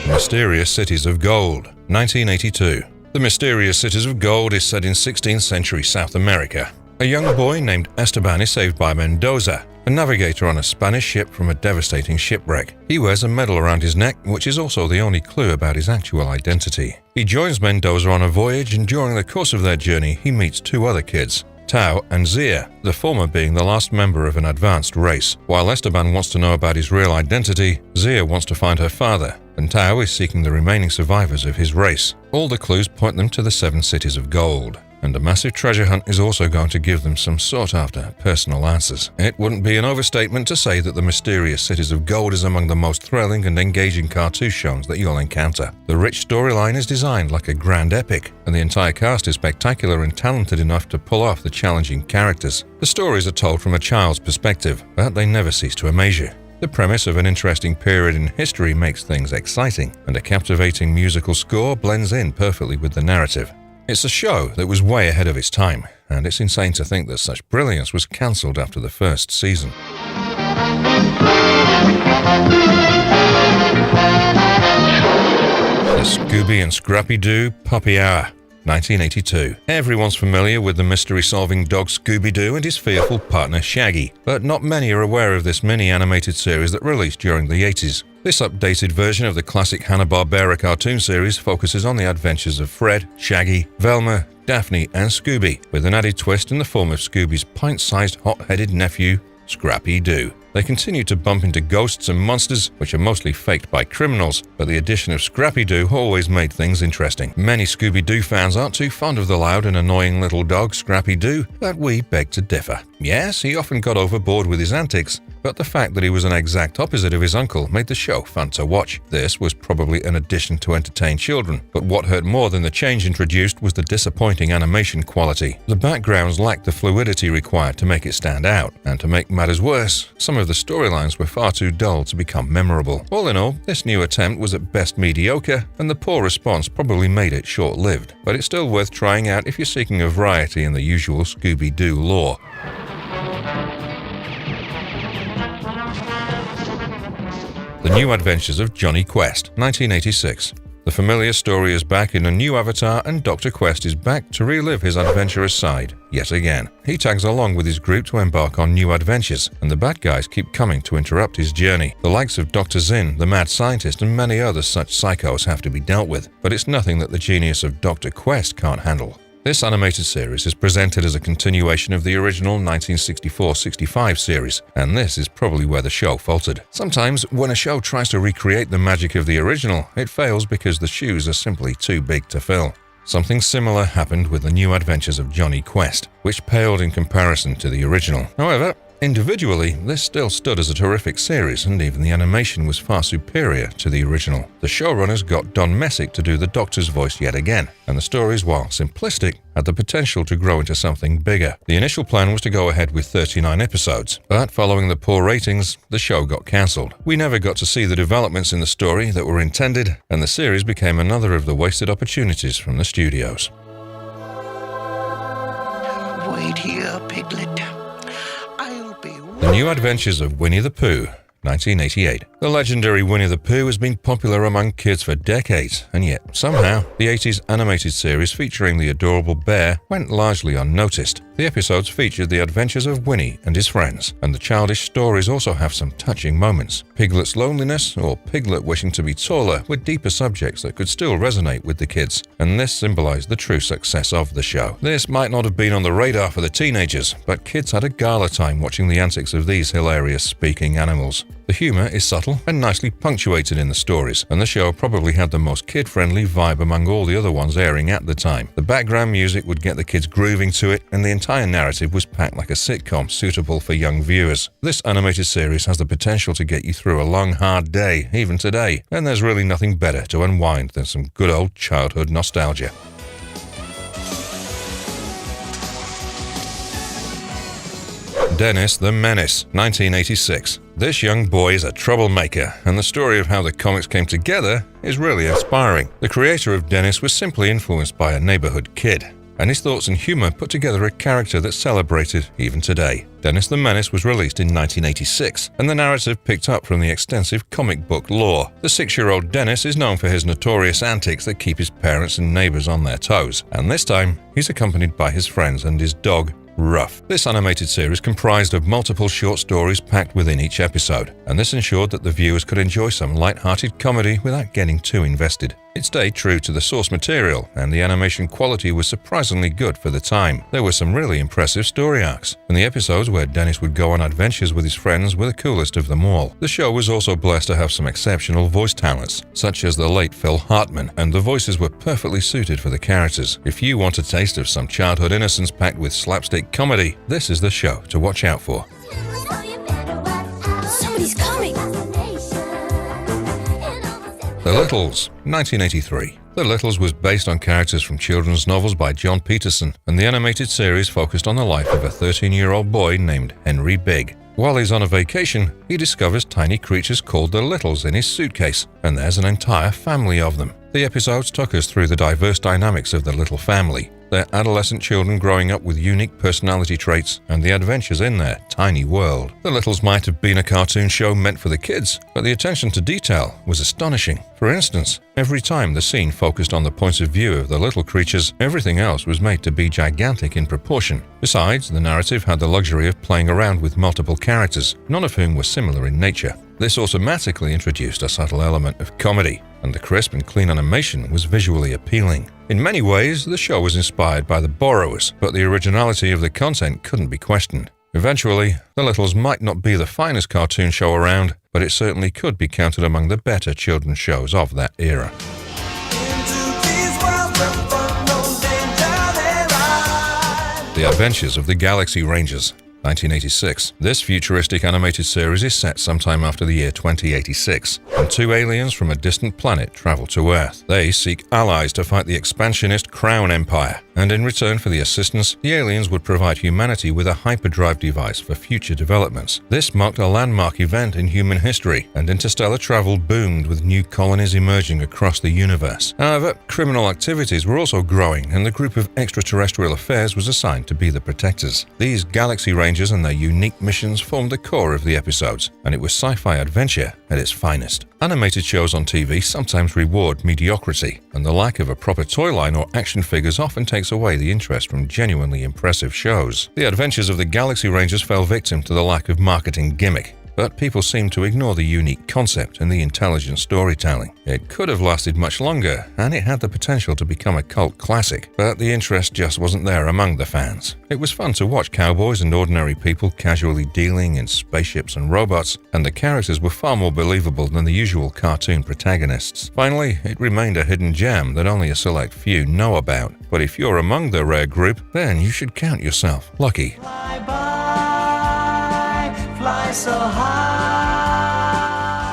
Mysterious Cities of Gold, 1982. The Mysterious Cities of Gold is set in 16th century South America. A young boy named Esteban is saved by Mendoza, a navigator on a Spanish ship from a devastating shipwreck. He wears a medal around his neck, which is also the only clue about his actual identity. He joins Mendoza on a voyage, and during the course of their journey, he meets two other kids, Tao and Zia, the former being the last member of an advanced race. While Esteban wants to know about his real identity, Zia wants to find her father, and Tao is seeking the remaining survivors of his race. All the clues point them to the 7 Cities of Gold, and a massive treasure hunt is also going to give them some sought-after personal answers. It wouldn't be an overstatement to say that the Mysterious Cities of Gold is among the most thrilling and engaging cartoon shows that you'll encounter. The rich storyline is designed like a grand epic, and the entire cast is spectacular and talented enough to pull off the challenging characters. The stories are told from a child's perspective, but they never cease to amaze you. The premise of an interesting period in history makes things exciting, and a captivating musical score blends in perfectly with the narrative. It's a show that was way ahead of its time, and it's insane to think that such brilliance was cancelled after the first season. The Scooby and Scrappy-Doo Puppy Hour, 1982. Everyone's familiar with the mystery-solving dog Scooby-Doo and his fearful partner Shaggy, but not many are aware of this mini-animated series that released during the 80s. This updated version of the classic Hanna-Barbera cartoon series focuses on the adventures of Fred, Shaggy, Velma, Daphne, and Scooby, with an added twist in the form of Scooby's pint-sized hot-headed nephew, Scrappy-Doo. They continue to bump into ghosts and monsters, which are mostly faked by criminals, but the addition of Scrappy-Doo always made things interesting. Many Scooby-Doo fans aren't too fond of the loud and annoying little dog Scrappy-Doo, but we beg to differ. Yes, he often got overboard with his antics, but the fact that he was an exact opposite of his uncle made the show fun to watch. This was probably an addition to entertain children, but what hurt more than the change introduced was the disappointing animation quality. The backgrounds lacked the fluidity required to make it stand out, and to make matters worse, some of the storylines were far too dull to become memorable. All in all, this new attempt was at best mediocre, and the poor response probably made it short-lived, but it's still worth trying out if you're seeking a variety in the usual Scooby-Doo lore. The New Adventures of Jonny Quest, 1986. The familiar story is back in a new avatar, and Dr. Quest is back to relive his adventurous side yet again. He tags along with his group to embark on new adventures, and the bad guys keep coming to interrupt his journey. The likes of Dr. Zinn, the mad scientist, and many other such psychos have to be dealt with, but it's nothing that the genius of Dr. Quest can't handle. This animated series is presented as a continuation of the original 1964-65 series, and this is probably where the show faltered. Sometimes, when a show tries to recreate the magic of the original, it fails because the shoes are simply too big to fill. Something similar happened with the New Adventures of Jonny Quest, which paled in comparison to the original. However, individually, this still stood as a terrific series, and even the animation was far superior to the original. The showrunners got Don Messick to do the Doctor's voice yet again, and the stories, while simplistic, had the potential to grow into something bigger. The initial plan was to go ahead with 39 episodes, but following the poor ratings, the show got cancelled. We never got to see the developments in the story that were intended, and the series became another of the wasted opportunities from the studios. Wait here, Piglet. The New Adventures of Winnie the Pooh, 1988. The legendary Winnie the Pooh has been popular among kids for decades, and yet, somehow, the 80s animated series featuring the adorable bear went largely unnoticed. The episodes featured the adventures of Winnie and his friends, and the childish stories also have some touching moments. Piglet's loneliness, or Piglet wishing to be taller, were deeper subjects that could still resonate with the kids, and this symbolized the true success of the show. This might not have been on the radar for the teenagers, but kids had a gala time watching the antics of these hilarious speaking animals. The humor is subtle and nicely punctuated in the stories, and the show probably had the most kid-friendly vibe among all the other ones airing at the time. The background music would get the kids grooving to it, and the entire narrative was packed like a sitcom suitable for young viewers. This animated series has the potential to get you through a long, hard day, even today, and there's really nothing better to unwind than some good old childhood nostalgia. Dennis the Menace, 1986. This young boy is a troublemaker, and the story of how the comics came together is really inspiring. The creator of Dennis was simply influenced by a neighborhood kid, and his thoughts and humor put together a character that's celebrated even today. Dennis the Menace was released in 1986, and the narrative picked up from the extensive comic book lore. The 6-year-old Dennis is known for his notorious antics that keep his parents and neighbors on their toes, and this time, he's accompanied by his friends and his dog, Ruff. This animated series comprised of multiple short stories packed within each episode, and this ensured that the viewers could enjoy some light-hearted comedy without getting too invested. It stayed true to the source material, and the animation quality was surprisingly good for the time. There were some really impressive story arcs, and the episodes where Dennis would go on adventures with his friends were the coolest of them all. The show was also blessed to have some exceptional voice talents, such as the late Phil Hartman, and the voices were perfectly suited for the characters. If you want a taste of some childhood innocence packed with slapstick comedy, this is the show to watch out for. Somebody's coming! The Littles, 1983. The Littles was based on characters from children's novels by John Peterson, and the animated series focused on the life of a 13-year-old boy named Henry Big. While he's on a vacation, he discovers tiny creatures called the Littles in his suitcase, and there's an entire family of them. The episodes took us through the diverse dynamics of the little family, their adolescent children growing up with unique personality traits, and the adventures in their tiny world. The Littles might have been a cartoon show meant for the kids, but the attention to detail was astonishing. For instance, every time the scene focused on the points of view of the little creatures, everything else was made to be gigantic in proportion. Besides, the narrative had the luxury of playing around with multiple characters, none of whom were similar in nature. This automatically introduced a subtle element of comedy, and the crisp and clean animation was visually appealing. In many ways, the show was inspired by The Borrowers, but the originality of the content couldn't be questioned. Eventually, The Littles might not be the finest cartoon show around, but it certainly could be counted among the better children's shows of that era. The Adventures of the Galaxy Rangers, 1986. This futuristic animated series is set sometime after the year 2086, and two aliens from a distant planet travel to Earth. They seek allies to fight the expansionist Crown Empire, and in return for the assistance, the aliens would provide humanity with a hyperdrive device for future developments. This marked a landmark event in human history, and interstellar travel boomed with new colonies emerging across the universe. However, criminal activities were also growing, and the group of extraterrestrial affairs was assigned to be the protectors. These Galaxy Rangers and their unique missions formed the core of the episodes, and it was sci-fi adventure at its finest. Animated shows on TV sometimes reward mediocrity, and the lack of a proper toy line or action figures often takes away the interest from genuinely impressive shows. The Adventures of the Galaxy Rangers fell victim to the lack of marketing gimmick, but people seem to ignore the unique concept and the intelligent storytelling. It could have lasted much longer, and it had the potential to become a cult classic, but the interest just wasn't there among the fans. It was fun to watch cowboys and ordinary people casually dealing in spaceships and robots, and the characters were far more believable than the usual cartoon protagonists. Finally, it remained a hidden gem that only a select few know about. But if you're among the rare group, then you should count yourself lucky. Fly so high.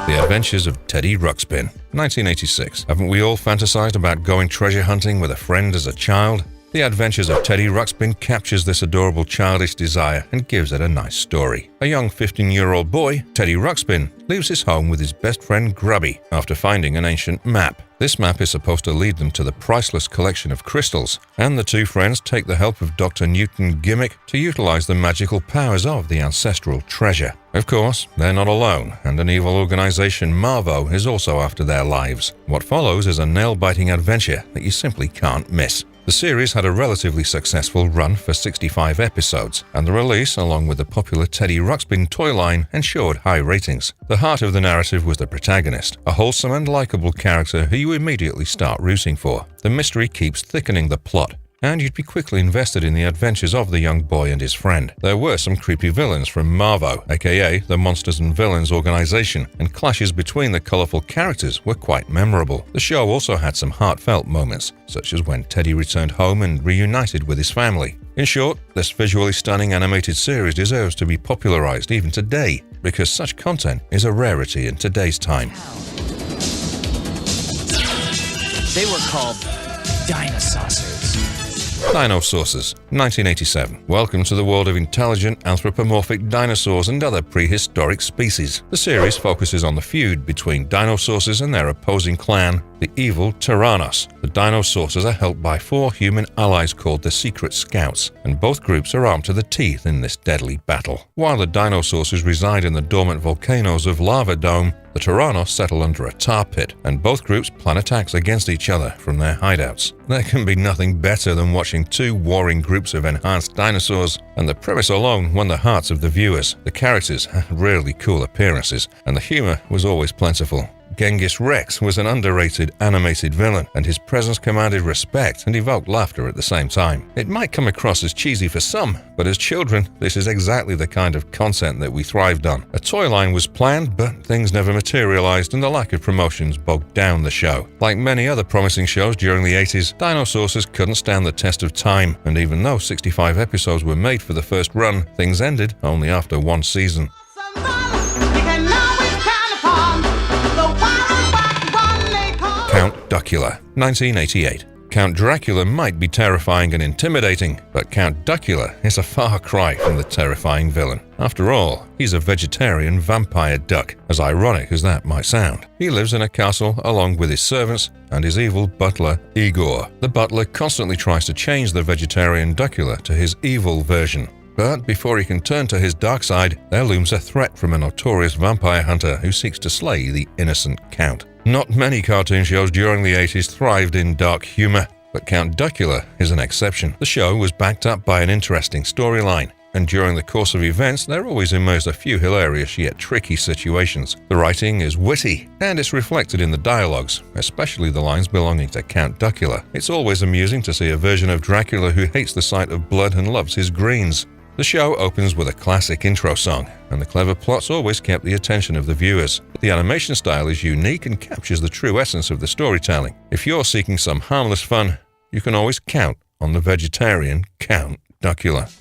The Adventures of Teddy Ruxpin, 1986. Haven't we all fantasized about going treasure hunting with a friend as a child? The Adventures of Teddy Ruxpin captures this adorable childish desire and gives it a nice story. A young 15-year-old boy, Teddy Ruxpin, leaves his home with his best friend Grubby after finding an ancient map. This map is supposed to lead them to the priceless collection of crystals, and the two friends take the help of Dr. Newton Gimmick to utilize the magical powers of the ancestral treasure. Of course, they're not alone, and an evil organization, Marvo, is also after their lives. What follows is a nail-biting adventure that you simply can't miss. The series had a relatively successful run for 65 episodes, and the release, along with the popular Teddy Ruxpin toy line, ensured high ratings. The heart of the narrative was the protagonist, a wholesome and likable character who you immediately start rooting for. The mystery keeps thickening the plot, and you'd be quickly invested in the adventures of the young boy and his friend. There were some creepy villains from Marvo, aka the Monsters and Villains organization, and clashes between the colorful characters were quite memorable. The show also had some heartfelt moments, such as when Teddy returned home and reunited with his family. In short, this visually stunning animated series deserves to be popularized even today, because such content is a rarity in today's time. They were called dinosaurs. Dinosaurs, 1987. Welcome to the world of intelligent anthropomorphic dinosaurs and other prehistoric species. The series focuses on the feud between dinosaurs and their opposing clan, the evil Tyrannos. The dinosaurs are helped by 4 human allies called the Secret Scouts, and both groups are armed to the teeth in this deadly battle. While the dinosaurs reside in the dormant volcanoes of Lava Dome, the Tyrannos settle under a tar pit, and both groups plan attacks against each other from their hideouts. There can be nothing better than watching 2 warring groups of enhanced dinosaurs, and the premise alone won the hearts of the viewers. The characters had really cool appearances, and the humor was always plentiful. Genghis Rex was an underrated animated villain, and his presence commanded respect and evoked laughter at the same time. It might come across as cheesy for some, but as children, this is exactly the kind of content that we thrived on. A toy line was planned, but things never materialized, and the lack of promotions bogged down the show. Like many other promising shows during the 80s, Dinosaurs couldn't stand the test of time, and even though 65 episodes were made for the first run, things ended only after 1 season. Count Duckula, 1988. Count Dracula might be terrifying and intimidating, but Count Duckula is a far cry from the terrifying villain. After all, he's a vegetarian vampire duck, as ironic as that might sound. He lives in a castle along with his servants and his evil butler, Igor. The butler constantly tries to change the vegetarian Duckula to his evil version. But before he can turn to his dark side, there looms a threat from a notorious vampire hunter who seeks to slay the innocent Count. Not many cartoon shows during the 80s thrived in dark humor, but Count Duckula is an exception. The show was backed up by an interesting storyline, and during the course of events, there always emerged a few hilarious yet tricky situations. The writing is witty, and it's reflected in the dialogues, especially the lines belonging to Count Duckula. It's always amusing to see a version of Dracula who hates the sight of blood and loves his greens. The show opens with a classic intro song, and the clever plots always kept the attention of the viewers. The animation style is unique and captures the true essence of the storytelling. If you're seeking some harmless fun, you can always count on the vegetarian Count Duckula.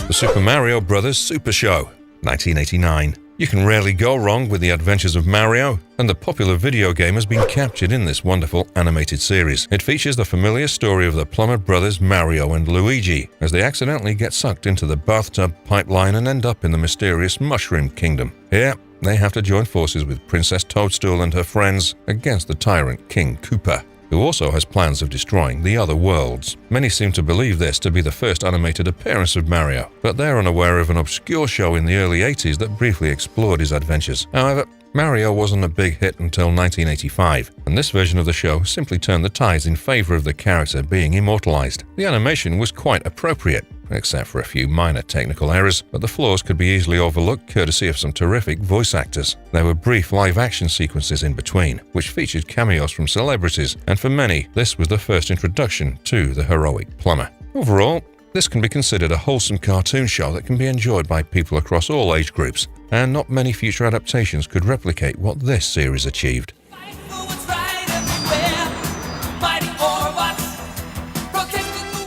The Super Mario Bros. Super Show, 1989. You can rarely go wrong with the adventures of Mario, and the popular video game has been captured in this wonderful animated series. It features the familiar story of the plumber brothers Mario and Luigi, as they accidentally get sucked into the bathtub pipeline and end up in the mysterious Mushroom Kingdom. Here, they have to join forces with Princess Toadstool and her friends against the tyrant King Koopa, who also has plans of destroying the other worlds. Many seem to believe this to be the first animated appearance of Mario, but they're unaware of an obscure show in the early 80s that briefly explored his adventures. However, Mario wasn't a big hit until 1985, and this version of the show simply turned the tides in favor of the character being immortalized. The animation was quite appropriate, except for a few minor technical errors, but the flaws could be easily overlooked courtesy of some terrific voice actors. There were brief live-action sequences in between, which featured cameos from celebrities, and for many, this was the first introduction to the heroic plumber. Overall, this can be considered a wholesome cartoon show that can be enjoyed by people across all age groups, and not many future adaptations could replicate what this series achieved.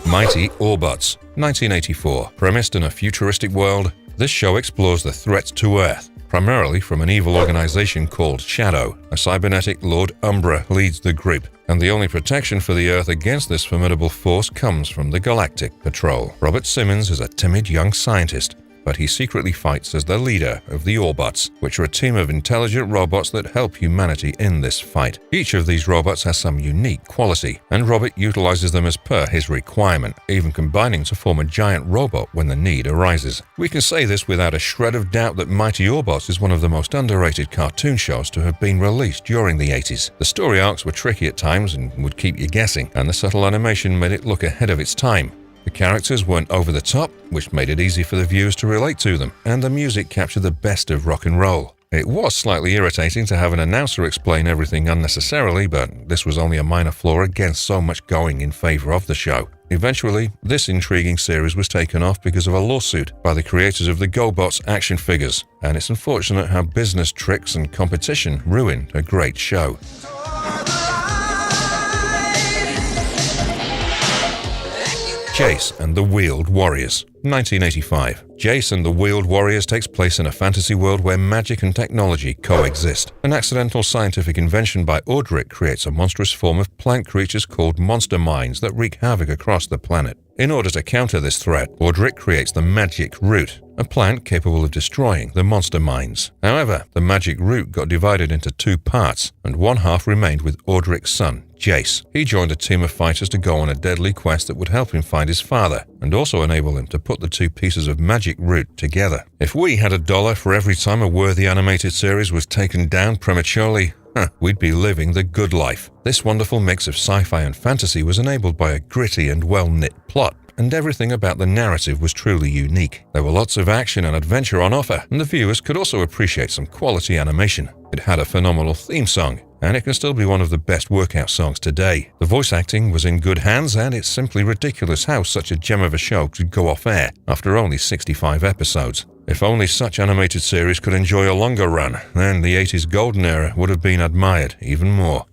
Mighty Orbots, 1984. Premised in a futuristic world, this show explores the threats to Earth, primarily from an evil organization called Shadow. A cybernetic Lord Umbra leads the group, and the only protection for the Earth against this formidable force comes from the Galactic Patrol. Robert Simmons is a timid young scientist, but he secretly fights as the leader of the Orbots, which are a team of intelligent robots that help humanity in this fight. Each of these robots has some unique quality, and Robert utilizes them as per his requirement, even combining to form a giant robot when the need arises. We can say this without a shred of doubt that Mighty Orbots is one of the most underrated cartoon shows to have been released during the 80s. The story arcs were tricky at times and would keep you guessing, and the subtle animation made it look ahead of its time. The characters weren't over the top, which made it easy for the viewers to relate to them, and the music captured the best of rock and roll. It was slightly irritating to have an announcer explain everything unnecessarily, but this was only a minor flaw against so much going in favor of the show. Eventually, this intriguing series was taken off because of a lawsuit by the creators of the GoBots action figures, and it's unfortunate how business tricks and competition ruined a great show. Jace and the Wheeled Warriors, 1985. Jace and the Wheeled Warriors takes place in a fantasy world where magic and technology coexist. An accidental scientific invention by Audric creates a monstrous form of plant creatures called monster mines that wreak havoc across the planet. In order to counter this threat, Audric creates the Magic Root, a plant capable of destroying the monster mines. However, the Magic Root got divided into two parts, and one half remained with Audric's son, Jace. He joined a team of fighters to go on a deadly quest that would help him find his father, and also enable him to put the two pieces of Magic Root together. If we had $1 for every time a worthy animated series was taken down prematurely, we'd be living the good life. This wonderful mix of sci-fi and fantasy was enabled by a gritty and well-knit plot, and everything about the narrative was truly unique. There were lots of action and adventure on offer, and the viewers could also appreciate some quality animation. It had a phenomenal theme song, and it can still be one of the best workout songs today. The voice acting was in good hands, and it's simply ridiculous how such a gem of a show could go off air after only 65 episodes. If only such animated series could enjoy a longer run, then the 80s golden era would have been admired even more.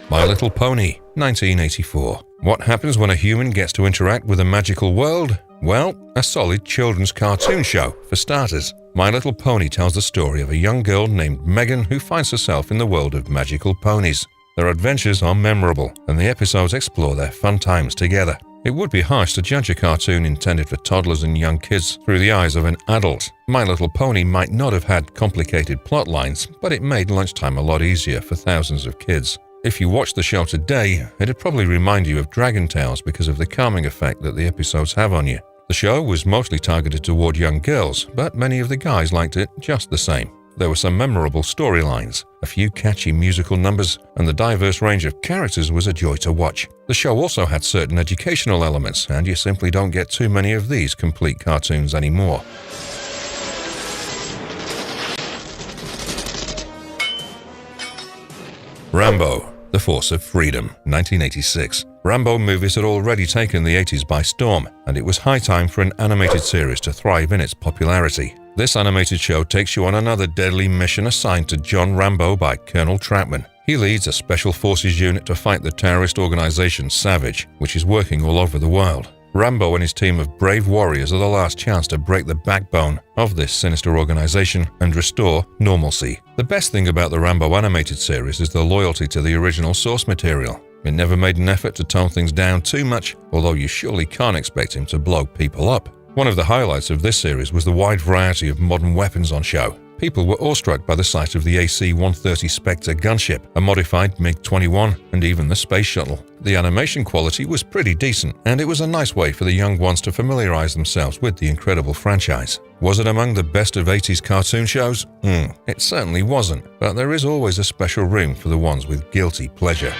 My Little Pony, 1984. What happens when a human gets to interact with a magical world? Well, a solid children's cartoon show, for starters. My Little Pony tells the story of a young girl named Megan who finds herself in the world of magical ponies. Their adventures are memorable, and the episodes explore their fun times together. It would be harsh to judge a cartoon intended for toddlers and young kids through the eyes of an adult. My Little Pony might not have had complicated plot lines, but it made lunchtime a lot easier for thousands of kids. If you watch the show today, it'd probably remind you of Dragon Tales because of the calming effect that the episodes have on you. The show was mostly targeted toward young girls, but many of the guys liked it just the same. There were some memorable storylines, a few catchy musical numbers, and the diverse range of characters was a joy to watch. The show also had certain educational elements, and you simply don't get too many of these complete cartoons anymore. Rambo, The Force of Freedom, 1986. Rambo movies had already taken the 80s by storm, and it was high time for an animated series to thrive in its popularity. This animated show takes you on another deadly mission assigned to John Rambo by Colonel Troutman. He leads a special forces unit to fight the terrorist organization Savage, which is working all over the world. Rambo and his team of brave warriors are the last chance to break the backbone of this sinister organization and restore normalcy. The best thing about the Rambo animated series is the loyalty to the original source material. It never made an effort to tone things down too much, although you surely can't expect him to blow people up. One of the highlights of this series was the wide variety of modern weapons on show. People were awestruck by the sight of the AC-130 Spectre gunship, a modified MiG-21, and even the space shuttle. The animation quality was pretty decent, and it was a nice way for the young ones to familiarize themselves with the incredible franchise. Was it among the best of 80s cartoon shows? It certainly wasn't, but there is always a special room for the ones with guilty pleasure.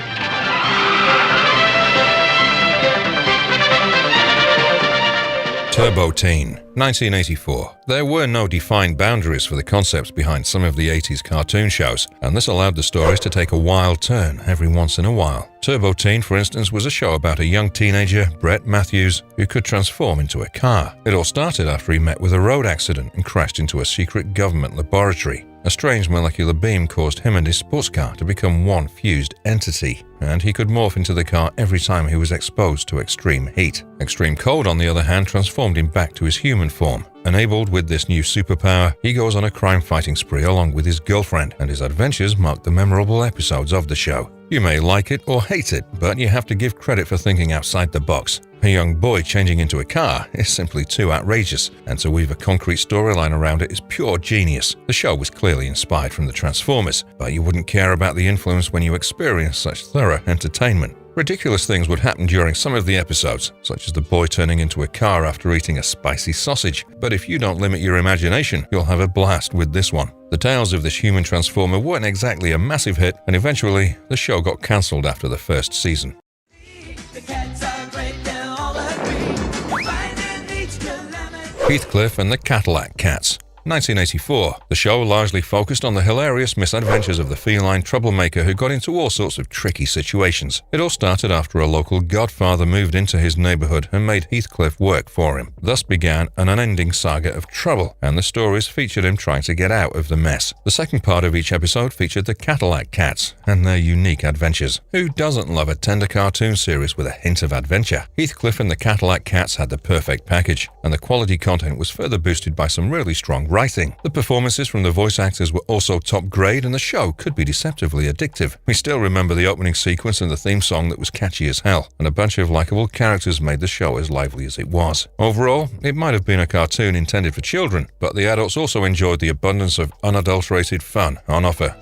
Turbo Teen, 1984. There were no defined boundaries for the concepts behind some of the 80s cartoon shows, and this allowed the stories to take a wild turn every once in a while. Turbo Teen, for instance, was a show about a young teenager, Brett Matthews, who could transform into a car. It all started after he met with a road accident and crashed into a secret government laboratory. A strange molecular beam caused him and his sports car to become one fused entity, and he could morph into the car every time he was exposed to extreme heat. Extreme cold, on the other hand, transformed him back to his human form. Enabled with this new superpower, he goes on a crime-fighting spree along with his girlfriend, and his adventures mark the memorable episodes of the show. You may like it or hate it, but you have to give credit for thinking outside the box. A young boy changing into a car is simply too outrageous, and to weave a concrete storyline around it is pure genius. The show was clearly inspired from the Transformers, but you wouldn't care about the influence when you experience such thorough entertainment. Ridiculous things would happen during some of the episodes, such as the boy turning into a car after eating a spicy sausage. But if you don't limit your imagination, you'll have a blast with this one. The tales of this human transformer weren't exactly a massive hit, and eventually, the show got cancelled after the first season. Heathcliff and the Cadillac Cats, 1984. The show largely focused on the hilarious misadventures of the feline troublemaker who got into all sorts of tricky situations. It all started after a local godfather moved into his neighborhood and made Heathcliff work for him. Thus began an unending saga of trouble, and the stories featured him trying to get out of the mess. The second part of each episode featured the Cadillac Cats and their unique adventures. Who doesn't love a tender cartoon series with a hint of adventure? Heathcliff and the Cadillac Cats had the perfect package, and the quality content was further boosted by some really strong writing. The performances from the voice actors were also top grade, and the show could be deceptively addictive. We still remember the opening sequence and the theme song that was catchy as hell, and a bunch of likable characters made the show as lively as it was. Overall, it might have been a cartoon intended for children, but the adults also enjoyed the abundance of unadulterated fun on offer.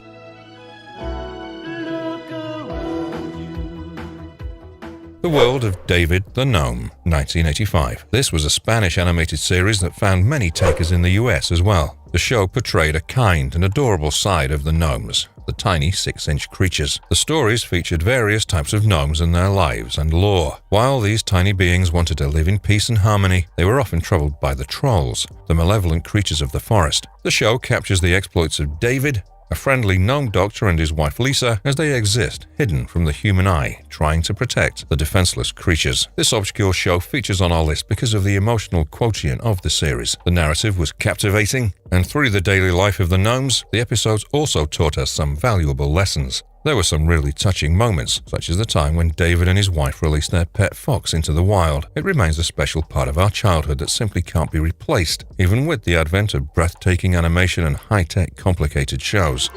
The World of David the Gnome, 1985. This was a Spanish animated series that found many takers in the US as well. The show portrayed a kind and adorable side of the gnomes, the tiny 6-inch creatures. The stories featured various types of gnomes and their lives and lore. While these tiny beings wanted to live in peace and harmony, they were often troubled by the trolls, the malevolent creatures of the forest. The show captures the exploits of David, a friendly gnome doctor, and his wife Lisa, as they exist hidden from the human eye, trying to protect the defenseless creatures. This obscure show features on our list because of the emotional quotient of the series. The narrative was captivating, and through the daily life of the gnomes, the episodes also taught us some valuable lessons. There were some really touching moments, such as the time when David and his wife released their pet fox into the wild. It remains a special part of our childhood that simply can't be replaced, even with the advent of breathtaking animation and high-tech complicated shows.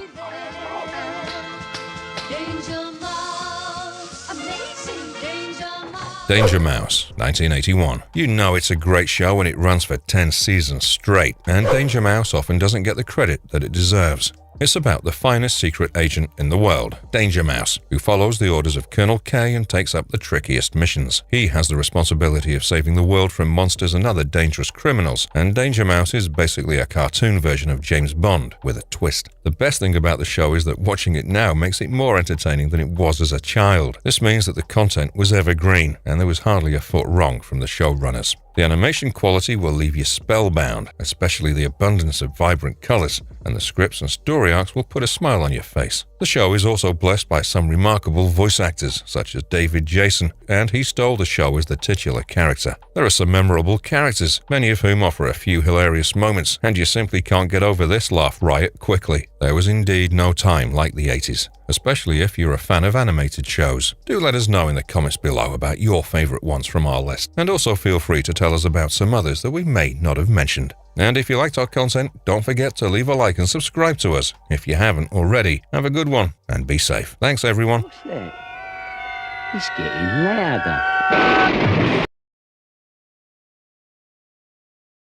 Danger Mouse, 1981. You know it's a great show when it runs for 10 seasons straight, and Danger Mouse often doesn't get the credit that it deserves. It's about the finest secret agent in the world, Danger Mouse, who follows the orders of Colonel K and takes up the trickiest missions. He has the responsibility of saving the world from monsters and other dangerous criminals, and Danger Mouse is basically a cartoon version of James Bond, with a twist. The best thing about the show is that watching it now makes it more entertaining than it was as a child. This means that the content was evergreen, and there was hardly a foot wrong from the showrunners. The animation quality will leave you spellbound, especially the abundance of vibrant colors, and the scripts and story arcs will put a smile on your face. The show is also blessed by some remarkable voice actors, such as David Jason, and he stole the show as the titular character. There are some memorable characters, many of whom offer a few hilarious moments, and you simply can't get over this laugh riot quickly. There was indeed no time like the 80s, especially if you're a fan of animated shows. Do let us know in the comments below about your favorite ones from our list, and also feel free to tell us about some others that we may not have mentioned. And if you liked our content, don't forget to leave a like and subscribe to us. If you haven't already, have a good one and be safe. Thanks everyone. What's that? It's getting louder.